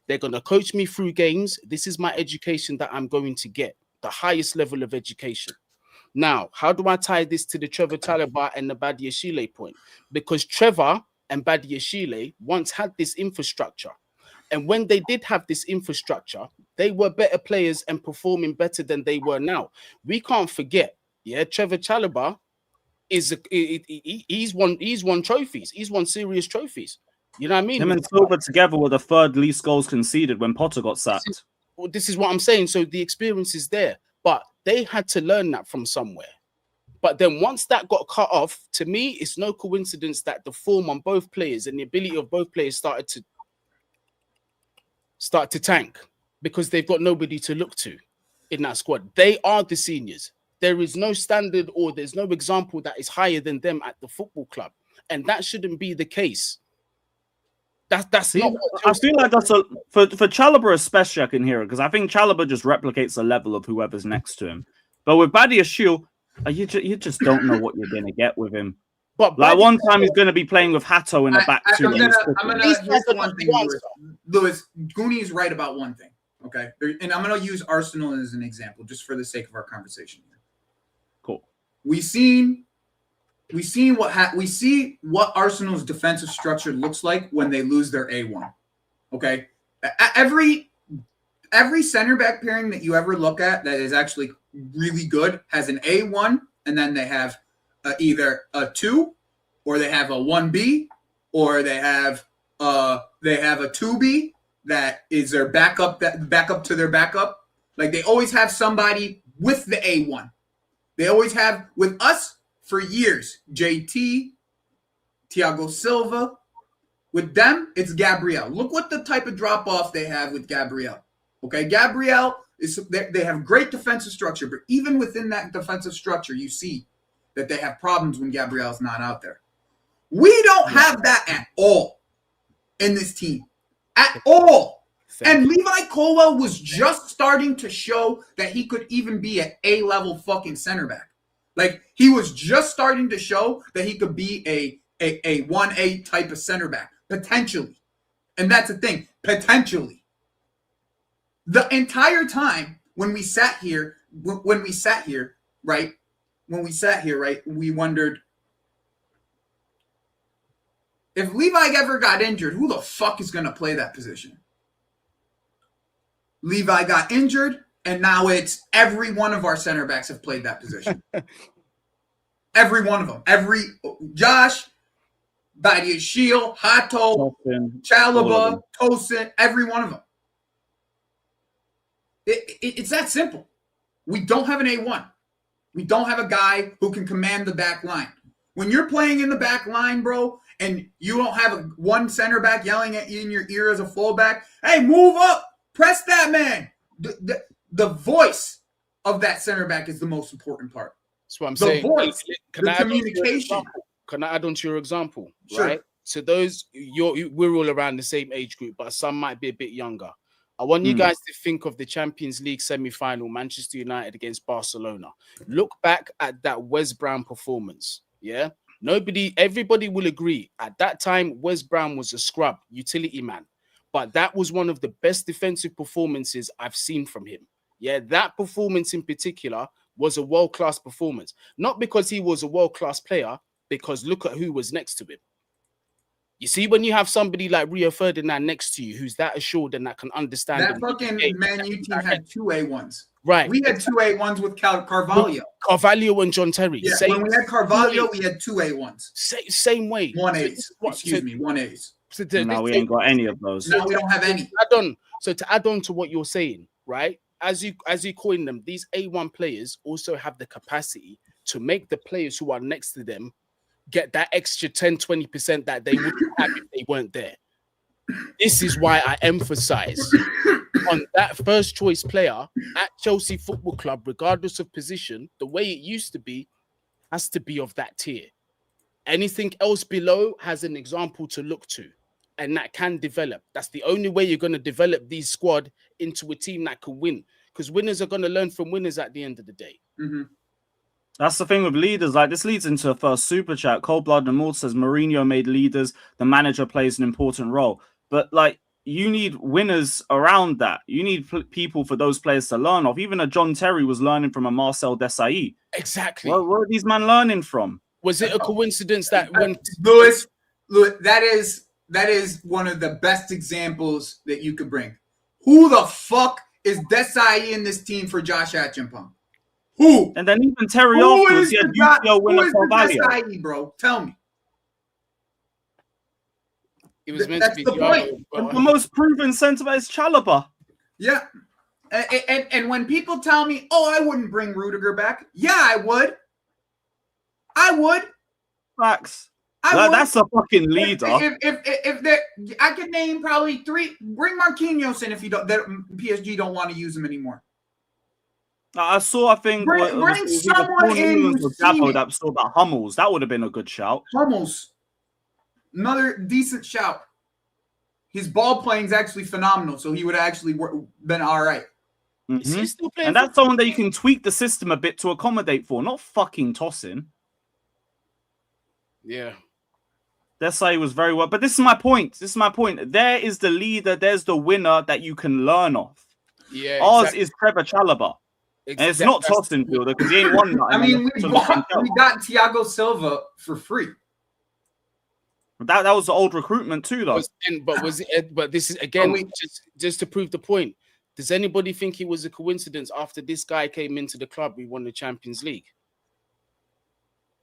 S2: They're going to coach me through games. This is my education that I'm going to get, the highest level of education. Now, how do I tie this to the Trevor Chalobah and the Badiashile point? Because Trevor and Badiashile once had this infrastructure. And when they did have this infrastructure, they were better players and performing better than they were now. We can't forget, Trevor Chalobah he's won trophies. He's won serious trophies. You know what I mean?
S17: Him and Silva together were the third least goals conceded when Potter got sacked.
S2: This is what I'm saying. So the experience is there, but they had to learn that from somewhere. But then once that got cut off, to me, it's no coincidence that the form on both players and the ability of both players started to tank because they've got nobody to look to in that squad. They are the seniors. there is no standard or there's no example that is higher than them at the football club. And that shouldn't be the case. That's not.
S17: I feel like that's for Chalobah especially. I can hear it because I think Chalobah just replicates the level of whoever's next to him. But with Badiashile, you just don't know what you're gonna get with him.
S2: But
S17: like one time he's gonna be playing with Hato in the back two.
S18: I'm gonna here's the one thing, Lewis. Guni is right about one thing. Okay, and I'm gonna use Arsenal as an example just for the sake of our conversation here.
S17: Cool.
S18: We see what Arsenal's defensive structure looks like when they lose their A1. Okay, every center back pairing that you ever look at that is actually really good has an A1, and then they have either a 2, or they have a 1B, or they have a 2B that is their backup to their backup. Like they always have somebody with the A1. They always have with us. For years, JT, Thiago Silva. With them, it's Gabriel. Look what the type of drop-off they have with Gabriel. Okay, Gabriel, they have great defensive structure, but even within that defensive structure, you see that they have problems when Gabriel's not out there. We don't have that at all in this team. At all. And Levi Colwell was just starting to show that he could even be an A-level fucking center back. Like, he was just starting to show that he could be a 1A type of center back, potentially. And that's the thing, potentially. The entire time when we sat here, right, we wondered, if Levi ever got injured, who the fuck is going to play that position? Levi got injured. And now it's every one of our center backs have played that position. Every one of them. Josh, Badiashile, Hato, Chalobah, Tosin, every one of them. It's that simple. We don't have an A1. We don't have a guy who can command the back line. When you're playing in the back line, bro, and you don't have one center back yelling at you in your ear as a fullback, hey, move up, press that man. The voice of that center back is the most important part.
S2: That's what I'm saying.
S18: The voice, the communication.
S2: Can I add on to your example?
S18: Sure.
S2: Right. So we're all around the same age group, but some might be a bit younger. I want you guys to think of the Champions League semi-final, Manchester United against Barcelona. Look back at that Wes Brown performance. Yeah. Everybody will agree. At that time, Wes Brown was a scrub, utility man. But that was one of the best defensive performances I've seen from him. Yeah, that performance in particular was a world-class performance. Not because he was a world-class player, because look at who was next to him. You see, when you have somebody like Rio Ferdinand next to you, who's that assured and that can understand.
S18: That fucking Man U team had 2 A1s.
S2: Right.
S18: We had 2 A1s with Carvalho.
S2: Carvalho and John Terry.
S18: Yeah, when we had Carvalho, we had 2 A1s.
S2: Same way.
S18: 1As. Excuse me, 1As.
S2: So
S17: no, we ain't got any of those.
S18: No, we don't have any.
S2: To add on to what you're saying, right? As you coin them, these A1 players also have the capacity to make the players who are next to them get that extra 10-20% that they wouldn't have if they weren't there. This is why I emphasize on that first choice player at Chelsea Football Club, regardless of position, the way it used to be, has to be of that tier. Anything else below has an example to look to, and that can develop. That's the only way you're going to develop these squad into a team that can win, because winners are going to learn from winners at the end of the day.
S18: Mm-hmm.
S17: That's the thing with leaders. Like, this leads into a first super chat. Cold Blood and Mort says Mourinho made leaders. The manager plays an important role. But like, you need winners around that. You need people for those players to learn off. Even a John Terry was learning from a Marcel Desailly.
S2: Exactly.
S17: Where are these men learning from?
S2: Was it a coincidence that when
S18: Lewis, that is one of the best examples that you could bring. Who the fuck is Desailly in this team for Josh Acheampong? Who?
S17: And then even Terry afterwards, he had UCL winner
S18: Desailly, bro? Tell me.
S2: It was meant
S18: That's
S2: to be
S18: the point.
S17: The most proven centre back is Chalobah.
S18: Yeah. And when people tell me, oh, I wouldn't bring Rudiger back. Yeah, I would.
S17: Facts. That's a fucking leader.
S18: If I could name probably 3. Bring Marquinhos in if you don't. That PSG don't want to use him anymore.
S17: I saw, I think,
S18: Bring someone in who's seen it.
S17: that saw about Hummels. That would have been a good shout.
S18: Hummels, another decent shout. His ball playing is actually phenomenal, so he would have actually been all right.
S17: Mm-hmm. And that's someone that you can tweak the system a bit to accommodate for, not fucking tossing.
S2: Yeah.
S17: Desai was very well. But this is my point. There is the leader. There's the winner that you can learn off.
S2: Yeah.
S17: Ours is Trevor Chalobah. And it's not tossing fielder because he ain't won nothing.
S18: I mean, we got Thiago Silva for free.
S17: That was the old recruitment too, though.
S2: But this is again just to prove the point. Does anybody think it was a coincidence after this guy came into the club we won the Champions League?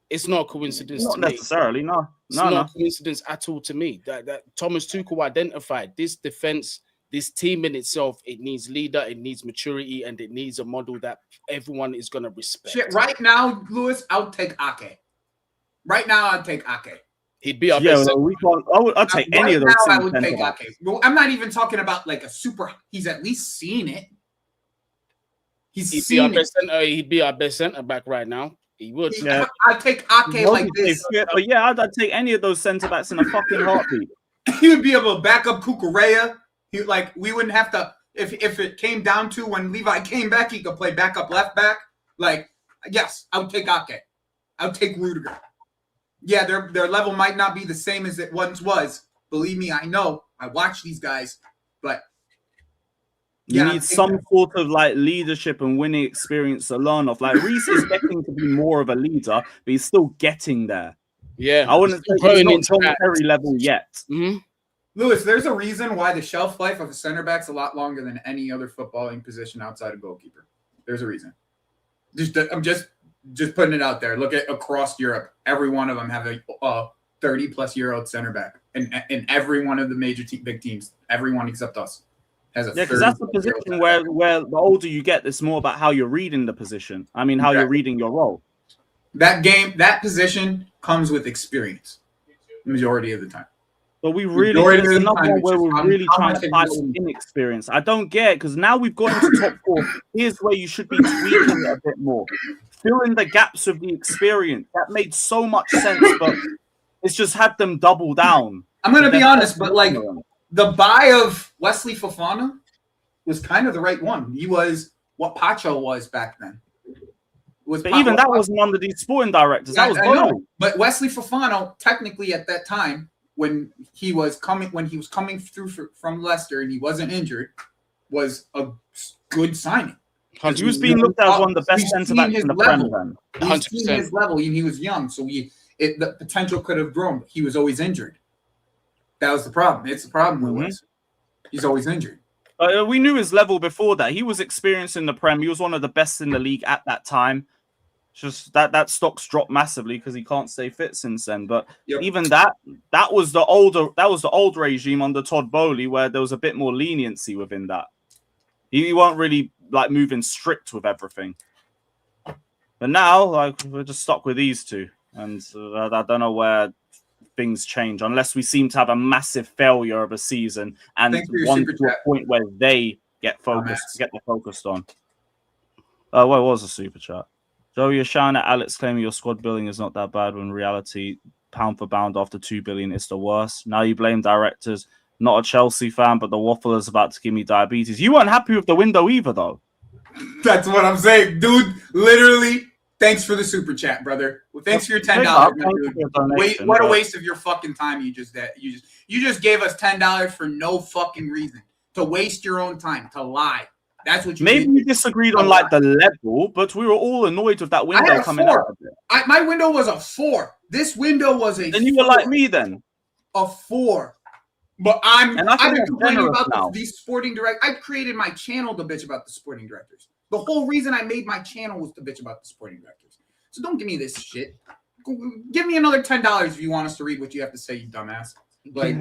S2: It's not a coincidence.
S17: Not
S2: to
S17: necessarily,
S2: me.
S17: no.
S2: It's not a coincidence at all to me. That Thomas Tuchel identified this defense, this team in itself. It needs leader, it needs maturity, and it needs a model that everyone is going to respect.
S18: Shit, right now, Lewis, I would take Ake. Right now, I'd take Ake.
S2: He'd be our best.
S17: I'd take any of those.
S18: I would take Ake. Well, I'm not even talking about like a super. He's at least seen it. He'd
S2: be our best centre back right now. He would.
S18: I'd take Ake like this.
S17: But yeah, I'd take any of those centre backs in a fucking heartbeat.
S18: He would be able to back up Kukureya. We wouldn't have to. If it came down to when Levi came back, he could play backup left back. Like, yes, I would take Ake. I would take Rudiger. Yeah, their level might not be the same as it once was. Believe me, I know. I watch these guys, but
S17: you need some sort of like leadership and winning experience to learn off. Like Reece is getting to be more of a leader, but he's still getting there.
S2: Yeah,
S17: I wouldn't say he's not Tom Terry level yet.
S2: Mm-hmm.
S18: Lewis, there's a reason why the shelf life of a center back's a lot longer than any other footballing position outside of goalkeeper. There's a reason. I'm just putting it out there. Look at across Europe. Every one of them have a 30-plus-year-old center back. And every one of the major big teams, everyone except us, has a
S17: because that's the position where the older you get, it's more about how you're reading the position. I mean, how you're reading your role.
S18: That position comes with experience majority of the time.
S17: But there's another one where we're really trying to fight on inexperience. I don't get it because now we've got into top 4. Here's where you should be tweaking it a bit more. Fill in the gaps of the experience. That made so much sense, but it's just had them double down.
S18: I'm going to be honest, but like the buy of Wesley Fofana was kind of the right one. He was what Pacho was back then.
S17: But even that wasn't under these sporting directors. That was Guni.
S18: But Wesley Fofana, technically at that time, when he was coming through from Leicester and he wasn't injured, was a good signing.
S17: He was being looked at as one of the best centre backs in the Premier League.
S18: 100%. He's seen his level, and he was young, so the potential could have grown. But he was always injured. That was the problem. It's the problem with Wesley. He's always injured.
S17: We knew his level before that. He was experienced in the Prem. He was one of the best in the league at that time. Just that stock's dropped massively because he can't stay fit since then. But even that was the old regime under Todd Bowley, where there was a bit more leniency within that. He weren't really like moving strict with everything. But now, like, we're just stuck with these two, and I don't know where things change unless we seem to have a massive failure of a season and one to a point where they get focused on. What was a super chat? Joe, you're shouting at Alex claiming your squad building is not that bad when in reality, pound for pound after 2 billion is the worst. Now you blame directors. Not a Chelsea fan, but the waffle is about to give me diabetes. You weren't happy with the window either, though.
S18: That's what I'm saying, dude. Literally, thanks for the super chat, brother. Well, thanks for your $10, dude. Wait, what a waste of your fucking time you just gave us $10 for no fucking reason. To waste your own time, to lie. That's what you
S17: maybe we disagreed on like the level, but we were all annoyed with that window coming out of it.
S18: My window was a 4. This window was a.
S17: Then you were like me then.
S18: A 4. But I've been complaining about these sporting directors. I created my channel to bitch about the sporting directors. The whole reason I made my channel was to bitch about the sporting directors. So don't give me this shit. Give me another $10 if you want us to read what you have to say, you dumbass. Like,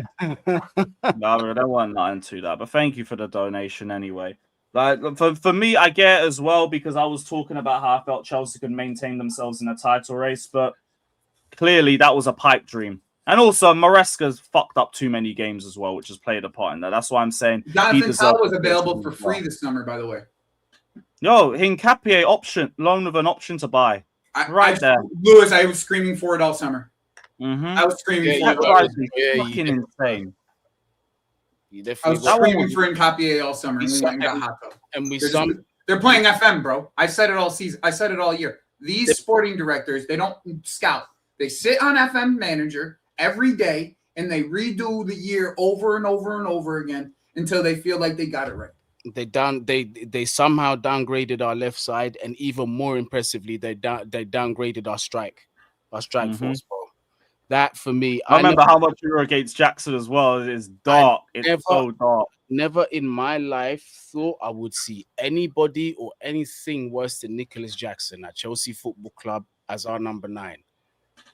S17: no, there wasn't nothing to that. But thank you for the donation anyway. Like for me, I get it as well because I was talking about how I felt Chelsea could maintain themselves in a title race, but clearly that was a pipe dream. And also, Maresca's fucked up too many games as well, which has played a part in that. That's why I'm saying
S18: Jonathan Tah was available for free this summer, by the way.
S17: Yo, Hincapié option, loan with an option to buy. There.
S18: Lewis, I was screaming for it all summer.
S17: Mm-hmm.
S18: I was screaming for
S17: it. Fucking insane.
S18: I was screaming for Hincapié all summer, and we went and got hot tub.
S2: And
S18: they're playing FM, bro. I said it all season. I said it all year. These sporting directors, they don't scout. They sit on FM Manager every day, and they redo the year over and over and over again until they feel like they got it right.
S2: They somehow downgraded our left side, and even more impressively, they downgraded our strike force, bro. That for me,
S17: I remember how much you were against Jackson as well. It's dark. It's so dark.
S2: Never in my life thought I would see anybody or anything worse than Nicholas Jackson at Chelsea Football Club as our number 9.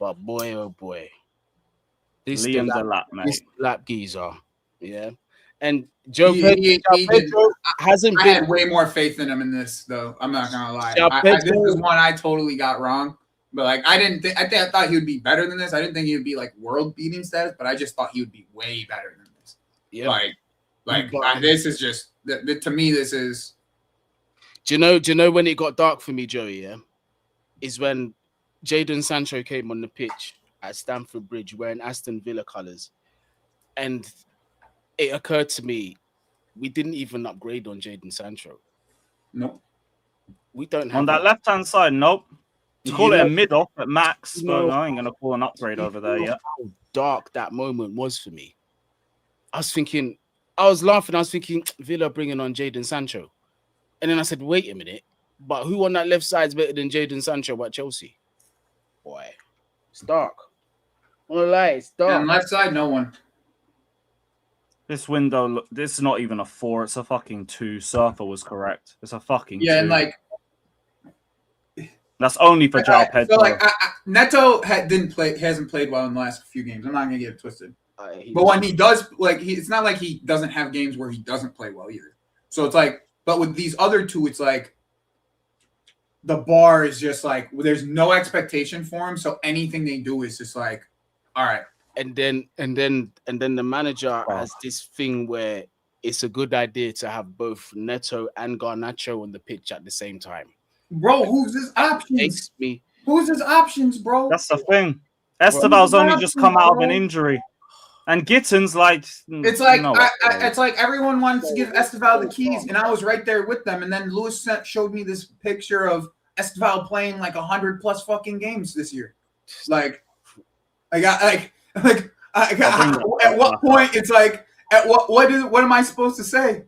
S2: But boy, oh boy, this lap geezer, yeah. And Joe Pedro hasn't
S18: I
S2: been.
S18: had way more faith in him in this, though. I'm not gonna lie. This is one I totally got wrong. But like, I thought he would be better than this. I didn't think he would be like world beating status, but I just thought he would be way better than this. Yeah, this is just to me. This is.
S2: Do you know when it got dark for me, Joey? Yeah, is when Jadon Sancho came on the pitch at Stamford Bridge wearing Aston Villa colours, and it occurred to me we didn't even upgrade on Jadon Sancho.
S18: Nope.
S2: We don't have
S17: on that left hand side. Nope. You call it a mid-off at max, but I ain't going to call an upgrade over there yet.
S2: How dark that moment was for me. I was laughing. I was thinking, Villa bringing on Jadon Sancho. And then I said, wait a minute. But who on that left side is better than Jadon Sancho at Chelsea? Boy, it's dark. I won't lie, it's dark.
S18: And left side, no one.
S17: This window, this is not even a 4. It's a fucking 2. Surfer was correct. It's a fucking 2.
S18: And like,
S17: that's only for João Pedro.
S18: So like, Neto hasn't played well in the last few games. I'm not gonna get it twisted. But when he does, like, it's not like he doesn't have games where he doesn't play well either. So it's like, but with these other two, it's like the bar is just like there's no expectation for him. So anything they do is just like, all right.
S2: And then the manager has this thing where it's a good idea to have both Neto and Garnacho on the pitch at the same time.
S18: Bro, who's his options? Who's his options, bro?
S17: That's the thing. Esteval's only just come out of an injury, and Gitten's like
S18: it's like it's like everyone wants to give Esteval the keys, and I was right there with them. And then Lewis showed me this picture of Esteval playing like 100+ fucking games this year. Like, at what point it's like what am I supposed to say?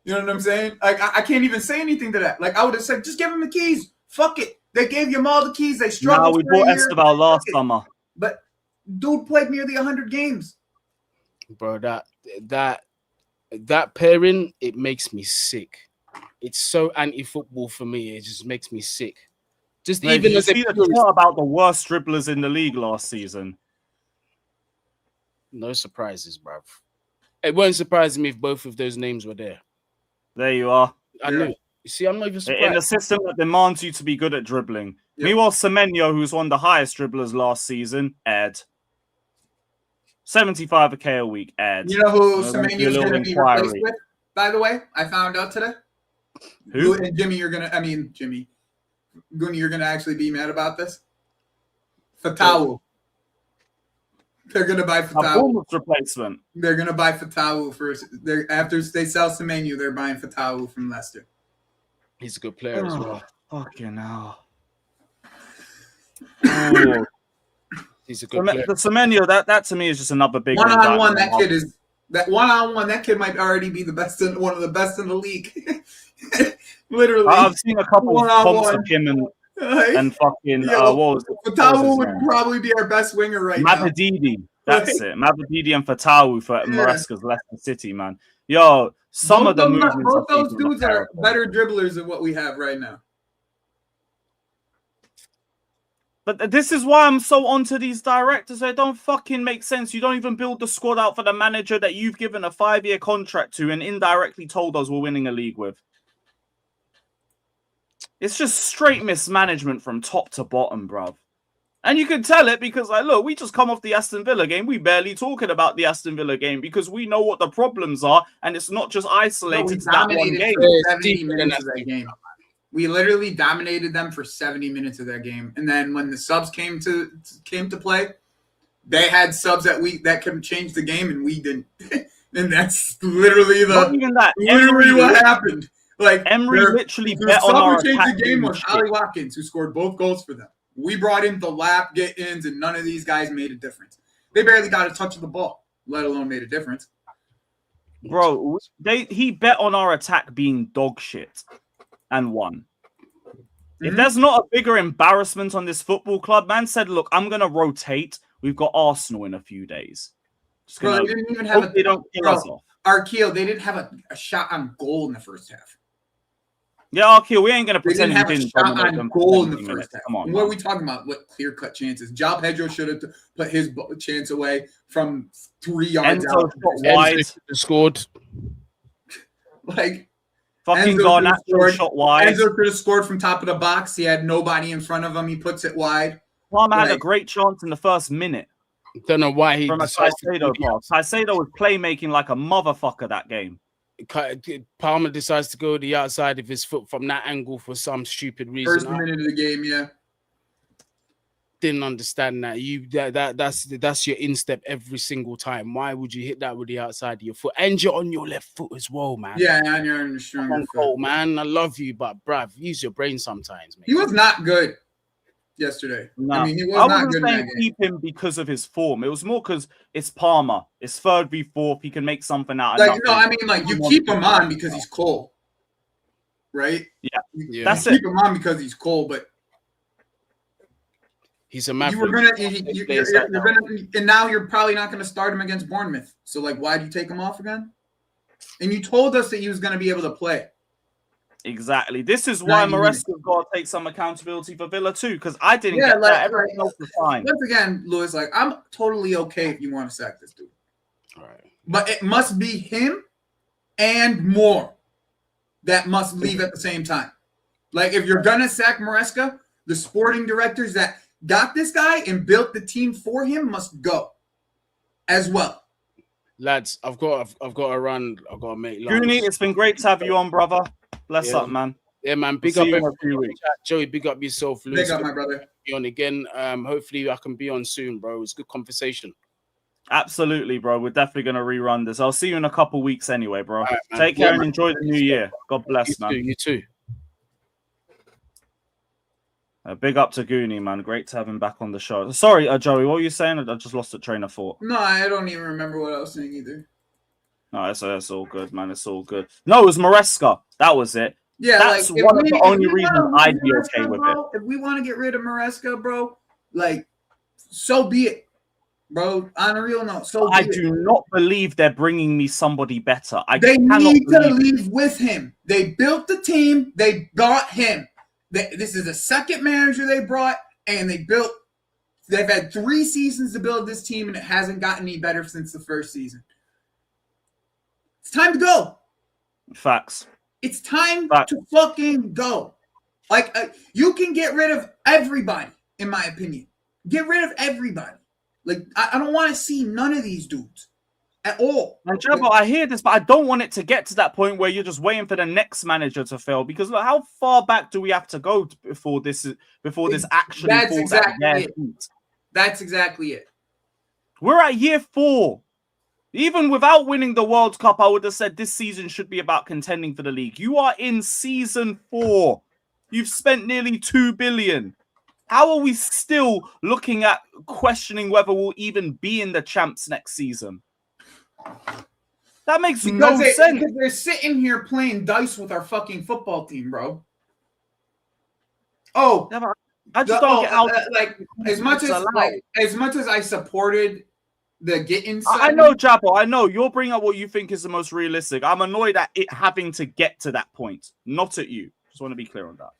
S18: You know what I'm saying? Like, I can't even say anything to that. Like, I would have said, just give him the keys. Fuck it. They gave him all the keys. They struggled.
S17: No, we bought Esteval last summer.
S18: But dude played nearly 100 games.
S2: Bro, that pairing, it makes me sick. It's so anti-football for me. It just makes me sick. Just
S17: like,
S2: even as
S17: a thought about the worst dribblers in the league last season.
S2: No surprises, bruv. It won't surprise me if both of those names were there.
S17: There you are.
S2: I know. You see, I'm not even surprised.
S17: In a system that demands you to be good at dribbling. Yep. Meanwhile, Semenyo, who's one of the highest dribblers last season, 75k a week,
S18: You know who Semenyo's going to be replaced with, by the way? I found out today.
S17: Who?
S18: And Guni, you're going to actually be mad about this. Fatawu. They're going to buy Fatawu.
S17: Replacement.
S18: They're going to buy Fatawu first. After they sell Semenyo, they're buying Fatawu from Leicester.
S2: He's a good player as well.
S17: Fucking hell.
S2: He's a good player.
S17: The Semenyo, that to me is just another big
S18: one-on-one. That kid might already be one of the best in the league. Literally.
S17: I've seen a couple of comps of him and fucking
S18: Fatawu would probably be our best winger right now.
S17: Mabadidi. That's it. Mabadidi and Fatawu for Maresca's Leicester City, man. Yo, some of the movements.
S18: Both those dudes are better dribblers than what we have right now.
S17: But this is why I'm so onto these directors. They don't fucking make sense. You don't even build the squad out for the manager that you've given a 5-year contract to and indirectly told us we're winning a league with. It's just straight mismanagement from top to bottom, bruv. And you can tell it because, like, look, we just come off the Aston Villa game. We barely talking about the Aston Villa game because we know what the problems are, and it's not just isolated to that one game.
S18: We literally dominated them for 70 minutes of that game. And then when the subs came to play, they had subs that could change the game, and we didn't. And that's literally
S17: Not even that.
S18: literally what happened. Like
S17: Emery literally
S18: the
S17: bet on
S18: sub
S17: our
S18: who changed
S17: attack
S18: the game
S17: being
S18: was
S17: shit.
S18: Ali Watkins, who scored both goals for them. We brought in the lap get-ins, and none of these guys made a difference. They barely got a touch of the ball, let alone made a difference.
S17: Bro, he bet on our attack being dog shit and won. If there's not a bigger embarrassment on this football club, man said, look, I'm going to rotate. We've got Arsenal in a few days.
S18: Bro, they didn't even have
S17: they don't kill us off.
S18: Arkeel, they didn't have a shot on goal in the first half.
S17: Yeah, Arkeel, we ain't going to
S18: They
S17: pretend
S18: didn't
S17: we
S18: have a
S17: didn't
S18: shot
S17: dominate
S18: on
S17: them.
S18: goal in the first half.
S17: Come on,
S18: What
S17: man.
S18: are we talking about? What clear-cut chances? João Pedro should have put his chance away from 3 yards
S17: Enzo
S18: out.
S17: shot wide.
S2: Scored.
S18: Like,
S17: Fucking
S18: Enzo could've
S17: Garnacho shot wide.
S18: Enzo could have scored from top of the box. He had nobody in front of him. He puts it wide.
S17: Palmer had a
S18: Like-
S17: great chance in the first minute
S2: Don't know why he
S17: from a
S2: decides to
S17: Caicedo pass. Caicedo was playmaking like a motherfucker that game.
S2: Palmer decides to go the outside of his foot from that angle for some stupid reason.
S18: First minute of the game, yeah.
S2: Didn't understand that. That's your instep every single time. Why would you hit that with the outside of your foot? And you're on your left foot as well, man.
S18: Yeah, and you're on the stronger
S2: Come on,
S18: foot.
S2: Cole, man. I love you, but bruv, use your brain sometimes, man.
S18: He was not good yesterday.
S17: No.
S18: I mean, he was
S17: I
S18: not
S17: wasn't
S18: good in
S17: saying
S18: that game.
S17: keep him because of his form. It was more because it's Palmer. It's 3rd v 4th. He can make something out of
S18: Like,
S17: nothing.
S18: no, I mean, like, you keep him on because he's Cole, right?
S17: Yeah.
S18: You
S17: That's
S18: keep
S17: it.
S18: him on because he's Cole, but
S2: he's a
S18: you
S2: maverick.
S18: were gonna, and now you're probably not gonna start him against Bournemouth. So, like, why do you take him off again? And you told us that he was gonna be able to play.
S17: Exactly. This is why
S18: 90 minutes.
S17: Maresca's got to take some accountability for Villa too, because I didn't
S18: Yeah,
S17: get
S18: like-
S17: that. Everything else was fine.
S18: Once again, Lewis, like, I'm totally okay if you want to sack this dude,
S2: All right.
S18: but it must be him and more that must leave at the same time. Like, if you're gonna sack Maresca, the sporting directors that got this guy and built the team for him must go as well.
S2: Lads, I've got to run. I've got to make lunch.
S17: Guni, it's been great to have you on, brother. Bless
S2: Yeah.
S17: up, man.
S2: Yeah, man. Big
S17: See
S2: up
S17: you in a
S2: everyone
S17: few
S2: in the
S17: weeks.
S2: chat. Joey, big up yourself. Lewis,
S18: Big up, my brother.
S2: Be on again. Hopefully I can be on soon, bro. It's good conversation.
S17: Absolutely, bro. We're definitely going to rerun this. I'll see you in a couple weeks anyway, bro.
S2: All right, man.
S17: Take care
S2: Yeah,
S17: and
S2: man.
S17: enjoy the new year. God bless, man.
S2: You too.
S17: Big up to Guni, man. Great to have him back on the show. Sorry, Joey, what were you saying? I just lost a train of thought.
S18: No, I don't even remember what I was saying either.
S17: No, it's all good, man. It's all good. No, it was Maresca. That was it.
S18: Yeah,
S17: That's
S18: like,
S17: one of the only
S18: if we
S17: reasons
S18: wanna
S17: I'd
S18: lose
S17: be
S18: Maresca,
S17: okay with
S18: bro, if we want to get rid of Maresca, bro, like, so be it, bro. On a real note, so be
S17: I
S18: it.
S17: do not believe they're bringing me somebody better.
S18: They
S17: cannot
S18: need to
S17: believe it.
S18: leave with him. They built the team. They got him. This is the second manager they brought, and they've had 3 seasons to build this team, and it hasn't gotten any better since the first season. It's time to go.
S17: Facts.
S18: It's time to fucking go. Like, you can get rid of everybody, in my opinion. Get rid of everybody. Like, I don't want to see none of these dudes at all.
S17: And Jabba, I hear this, but I don't want it to get to that point where you're just waiting for the next manager to fail. Because look, how far back do we have to go before this actually
S18: That's
S17: falls
S18: exactly
S17: at their
S18: it.
S17: feet?
S18: That's exactly it.
S17: We're at year 4. Even without winning the World Cup, I would have said this season should be about contending for the league. You are in season 4. You've spent nearly 2 billion. How are we still looking at questioning whether we'll even be in the champs next season? That makes no sense.
S18: Because they're sitting here playing dice with our fucking football team, bro. Oh,
S17: I just don't get out.
S18: Like, as much as I supported the get inside.
S17: I know, Jabbo. I know you're bringing up what you think is the most realistic. I'm annoyed at it having to get to that point, not at you. Just want to be clear on that.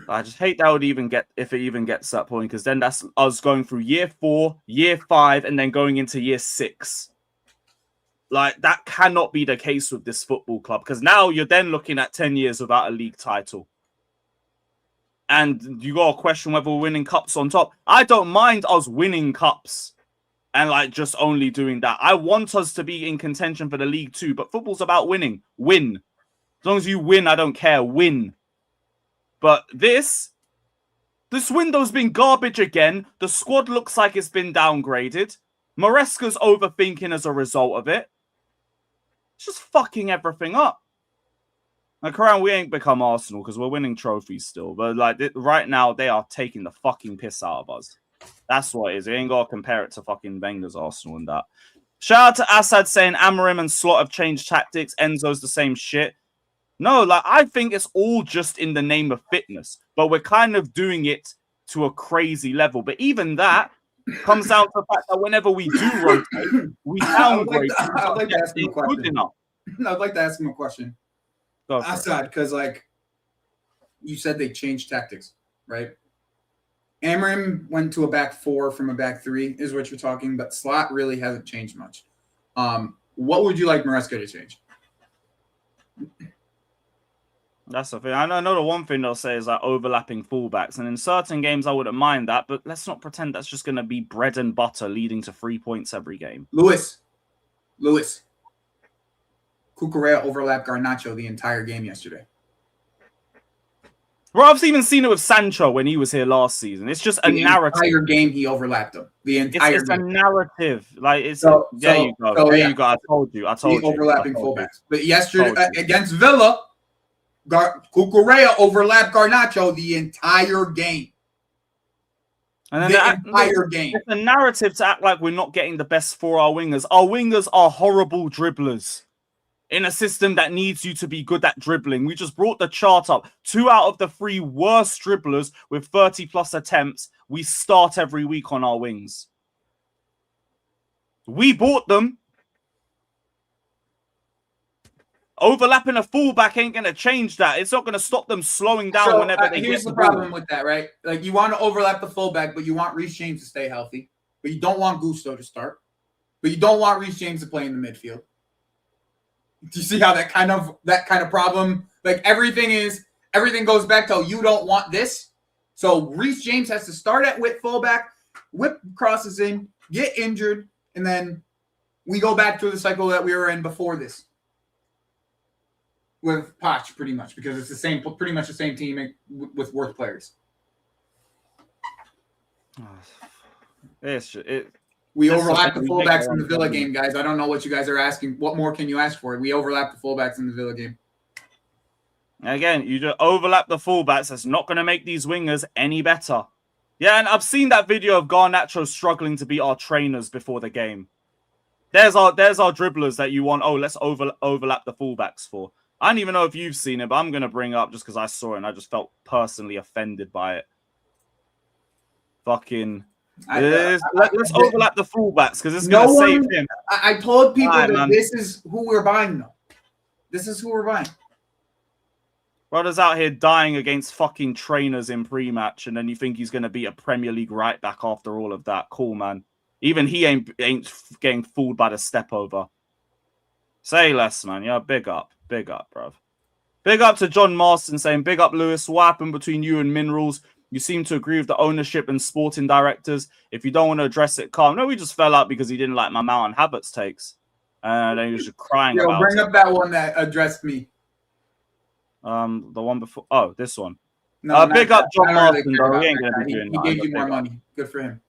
S17: I just hate that would even get if it even gets to that point, because then that's us going through year 4, year 5, and then going into year 6. Like, that cannot be the case with this football club, because now you're then looking at 10 years without a league title. And you got to question whether we're winning cups on top. I don't mind us winning cups and like just only doing that. I want us to be in contention for the league too, but football's about winning. Win. As long as you win, I don't care. Win. But this window's been garbage again. The squad looks like it's been downgraded. Maresca's overthinking as a result of it. It's just fucking everything up. Like, Karan, we ain't become Arsenal because we're winning trophies still. But, like, right now, they are taking the fucking piss out of us. That's what it is. You ain't got to compare it to fucking Wenger's Arsenal and that. Shout out to Assad saying Amorim and Slot have changed tactics. Enzo's the same shit. No, like, I think it's all just in the name of fitness. But we're kind of doing it to a crazy level. But even that comes down to the fact that whenever we do rotate, we downgrade.
S18: I'd like to ask him a question.
S17: Good enough.
S18: I'd like to ask him a question. Assad, because, like, you said they changed tactics, right? Amorim went to a back 4 from a back 3 is what you're talking, but Slot really hasn't changed much. What would you like Maresca to change?
S17: That's the thing. I know the one thing they'll say is like overlapping fullbacks, and in certain games I wouldn't mind that, but let's not pretend that's just going to be bread and butter leading to 3 points every game.
S18: Lewis. Cucurella overlapped Garnacho the entire game yesterday.
S17: Well, I've even seen it with Sancho when he was here last season. It's just a narrative.
S18: The entire game he overlapped him. The entire
S17: it's a narrative. Like, it's
S18: you go.
S17: There you go. I told you.
S18: Overlapping fullbacks. But yesterday against Villa, Cucurella overlapped Garnacho the entire game.
S17: And then
S18: entire game.
S17: It's a narrative to act like we're not getting the best for our wingers. Our wingers are horrible dribblers in a system that needs you to be good at dribbling. We just brought the chart up. 2 out of the 3 worst dribblers with 30+ attempts, we start every week on our wings. We bought them. Overlapping a fullback ain't going to change that. It's not going to stop them slowing down whenever they
S18: here's
S17: get
S18: the problem with that, right? Like, you want to overlap the fullback, but you want Reece James to stay healthy. But you don't want Gusto to start. But you don't want Reece James to play in the midfield. Do you see how that kind of problem, like, everything goes back to you don't want this. So Reece James has to start at fullback, whip crosses in, get injured, and then we go back to the cycle that we were in before this. With Poch, pretty much, because it's pretty much the same team with worse players. We overlapped the fullbacks in the Villa game, guys. I don't know what you guys are asking. What more can you ask for? We overlapped the fullbacks in the Villa game.
S17: Again, you just overlap the fullbacks. That's not going to make these wingers any better. Yeah, and I've seen that video of Garnacho struggling to beat our trainers before the game. There's our dribblers that you want. Oh, let's overlap the fullbacks for. I don't even know if you've seen it, but I'm going to bring it up just because I saw it and I just felt personally offended by it. Fucking... let's overlap the fullbacks because it's going to save him.
S18: I told people that this is who we're buying, though. This is who we're buying.
S17: Brothers out here dying against fucking trainers in pre-match, and then you think he's going to be a Premier League right back after all of that. Cool, man. Even he ain't getting fooled by the step over. Say less, man. Yeah, big up, bruv. Big up to John Marston saying, big up, Lewis. What happened between you and Minerals? You seem to agree with the ownership and sporting directors. If you don't want to address it, calm. No, we just fell out because he didn't like my Mountain Habits takes. And then he was just crying about
S18: bring up that one that addressed me.
S17: The one before. Oh, this one. No, big up John Marston, bro. He ain't going to be doing that.
S18: He gave you more money. Good for him.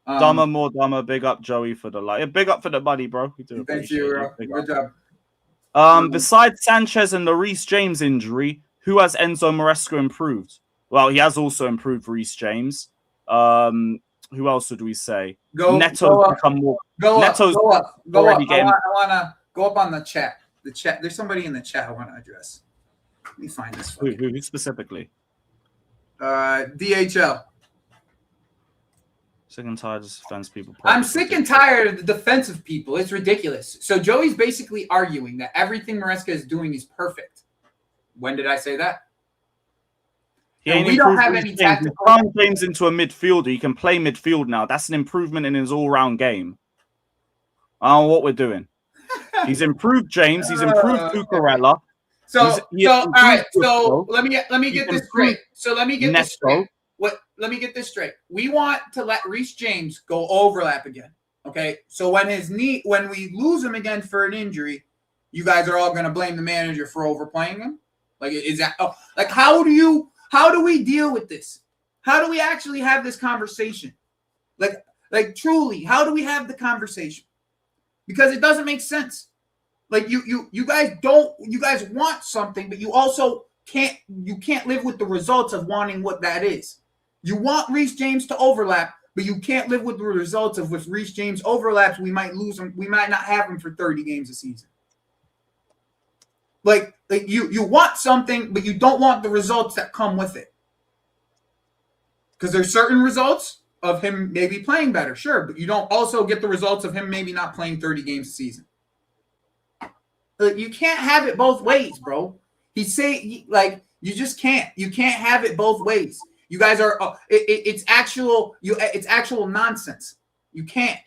S17: Dumber, more dumber. Big up Joey for the like. Yeah, big up for the buddy, bro.
S18: Thank you, bro. Good job.
S17: Besides Sanchez and the Reece James injury, who has Enzo Maresca improved? Well, he has also improved Reece James. Who else would we say? Neto's become more.
S18: Go up. I want to go up on the chat. The chat. There's somebody in the chat I want to address. Let me find this.
S17: Who specifically?
S18: DHL.
S17: Sick and tired of defense people.
S18: I'm sick and tired of the defensive people. It's ridiculous. So Joey's basically arguing that everything Maresca is doing is perfect. When did I say that?
S17: We don't have any tactical. Turn James into a midfielder. He can play midfield now. That's an improvement in his all-round game. I don't know what we're doing. He's improved James. He's improved Cucurella.
S18: All right. So let me get this straight. Let me get this straight. We want to let Reece James go overlap again. Okay. So when we lose him again for an injury, you guys are all going to blame the manager for overplaying him? Like, is that like how do we deal with this? How do we actually have this conversation? Like truly, how do we have the conversation? Because it doesn't make sense. Like you guys want something, but you also can't live with the results of wanting what that is. You want Reece James to overlap, but you can't live with the results of if Reece James overlaps, we might lose him. We might not have him for 30 games a season. Like you want something, but you don't want the results that come with it. Because there's certain results of him maybe playing better, sure, but you don't also get the results of him maybe not playing 30 games a season. Like, you can't have it both ways, bro. You just can't. You can't have it both ways. You guys are it's actual nonsense. You can't.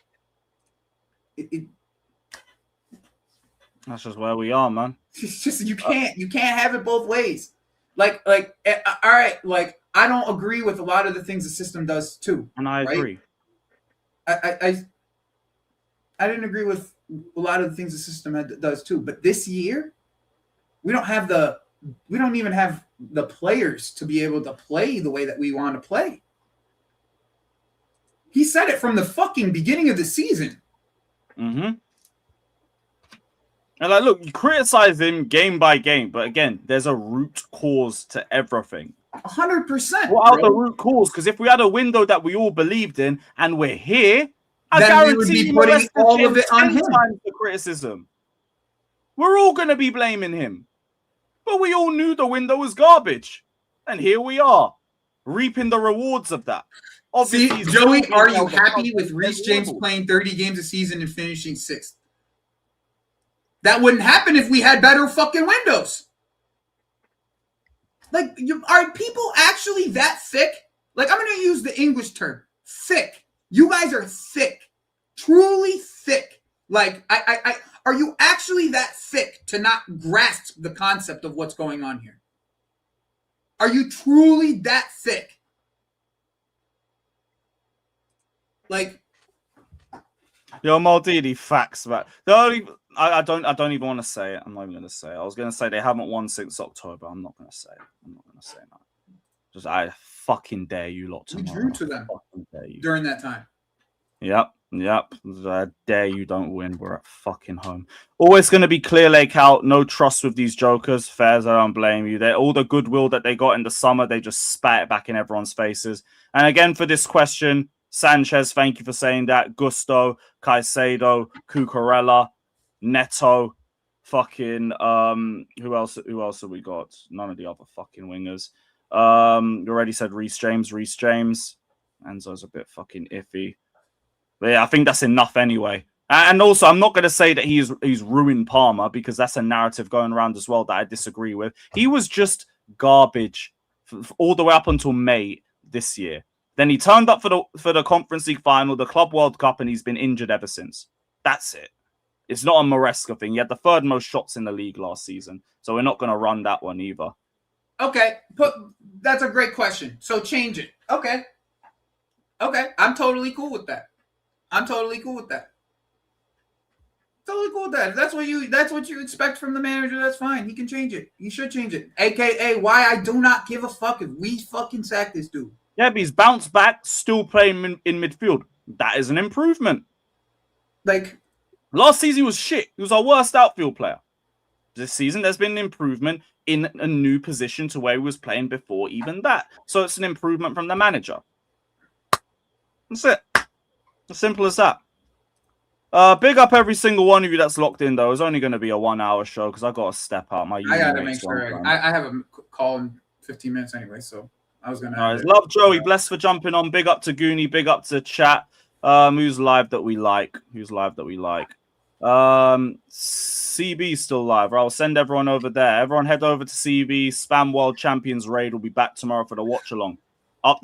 S17: That's just where we are, man.
S18: It's just you can't have it both ways. All right, like I don't agree with a lot of the things the system does too.
S17: And I agree.
S18: I didn't agree with a lot of the things the system does too. But this year, we don't even have the players to be able to play the way that we want to play. He said it from the fucking beginning of the season.
S17: Mm-hmm. And like, look, you criticize him game by game, but again, there's a root cause to everything.
S18: 100%.
S17: What are the root cause? Because if we had a window that we all believed in, and we're here, I
S18: then
S17: guarantee
S18: we would be
S17: you
S18: putting all of it on
S17: 10
S18: him.
S17: times the criticism. We're all going to be blaming him. But we all knew the window was garbage. And here we are, reaping the rewards of that. Obviously,
S18: see, Joey, are you happy with Reece James playing 30 games a season and finishing 6th? That wouldn't happen if we had better fucking windows. Like, are people actually that thick? Like, I'm going to use the English term, thick. You guys are thick, truly thick. Like, are you actually that thick to not grasp the concept of what's going on here? Are you truly that thick? Like,
S17: yo, Maldini, facts, man. I don't even want to say it. I'm not even going to say it. I was going to say they haven't won since October. I'm not going to say it. I'm not going to say that. Just I fucking dare you lot tomorrow.
S18: We drew to them during that time.
S17: Yep. I dare you don't win. We're at fucking home. Always going to be Clear Lake out. No trust with these jokers. Fairs, I don't blame you. All the goodwill that they got in the summer, they just spat it back in everyone's faces. And again, for this question, Sanchez, thank you for saying that. Gusto, Caicedo, Cucurella, Neto, fucking who else have we got? None of the other fucking wingers. You already said Reece James. Enzo's a bit fucking iffy. But yeah, I think that's enough anyway. And also, I'm not going to say that he's ruined Palmer, because that's a narrative going around as well that I disagree with. He was just garbage all the way up until May this year. Then he turned up for the Conference League final, the Club World Cup, and he's been injured ever since. That's it. It's not a Maresca thing. He had the 3rd most shots in the league last season, so we're not going to run that one either.
S18: Okay, that's a great question. So change it. Okay, I'm totally cool with that. If that's what you expect from the manager, that's fine. He can change it. He should change it. AKA why I do not give a fuck if we fucking sack this dude.
S17: Yeah, but he's bounced back, still playing in midfield. That is an improvement.
S18: Like,
S17: last season he was shit. He was our worst outfield player. This season there's been an improvement in a new position to where he was playing before even that. So it's an improvement from the manager. That's it. As simple as that. Big up every single one of you that's locked in, though. It's only going to be a 1-hour show because I got to step out. I
S18: got to make sure. I have a call in 15 minutes anyway, so I was going to.
S17: All right. Love Joey. Blessed for jumping on. Big up to Guni. Big up to chat. Who's live that we like? CB's still live. I'll send everyone over there. Everyone head over to CB. Spam World Champions Raid will be back tomorrow for the watch along. Up the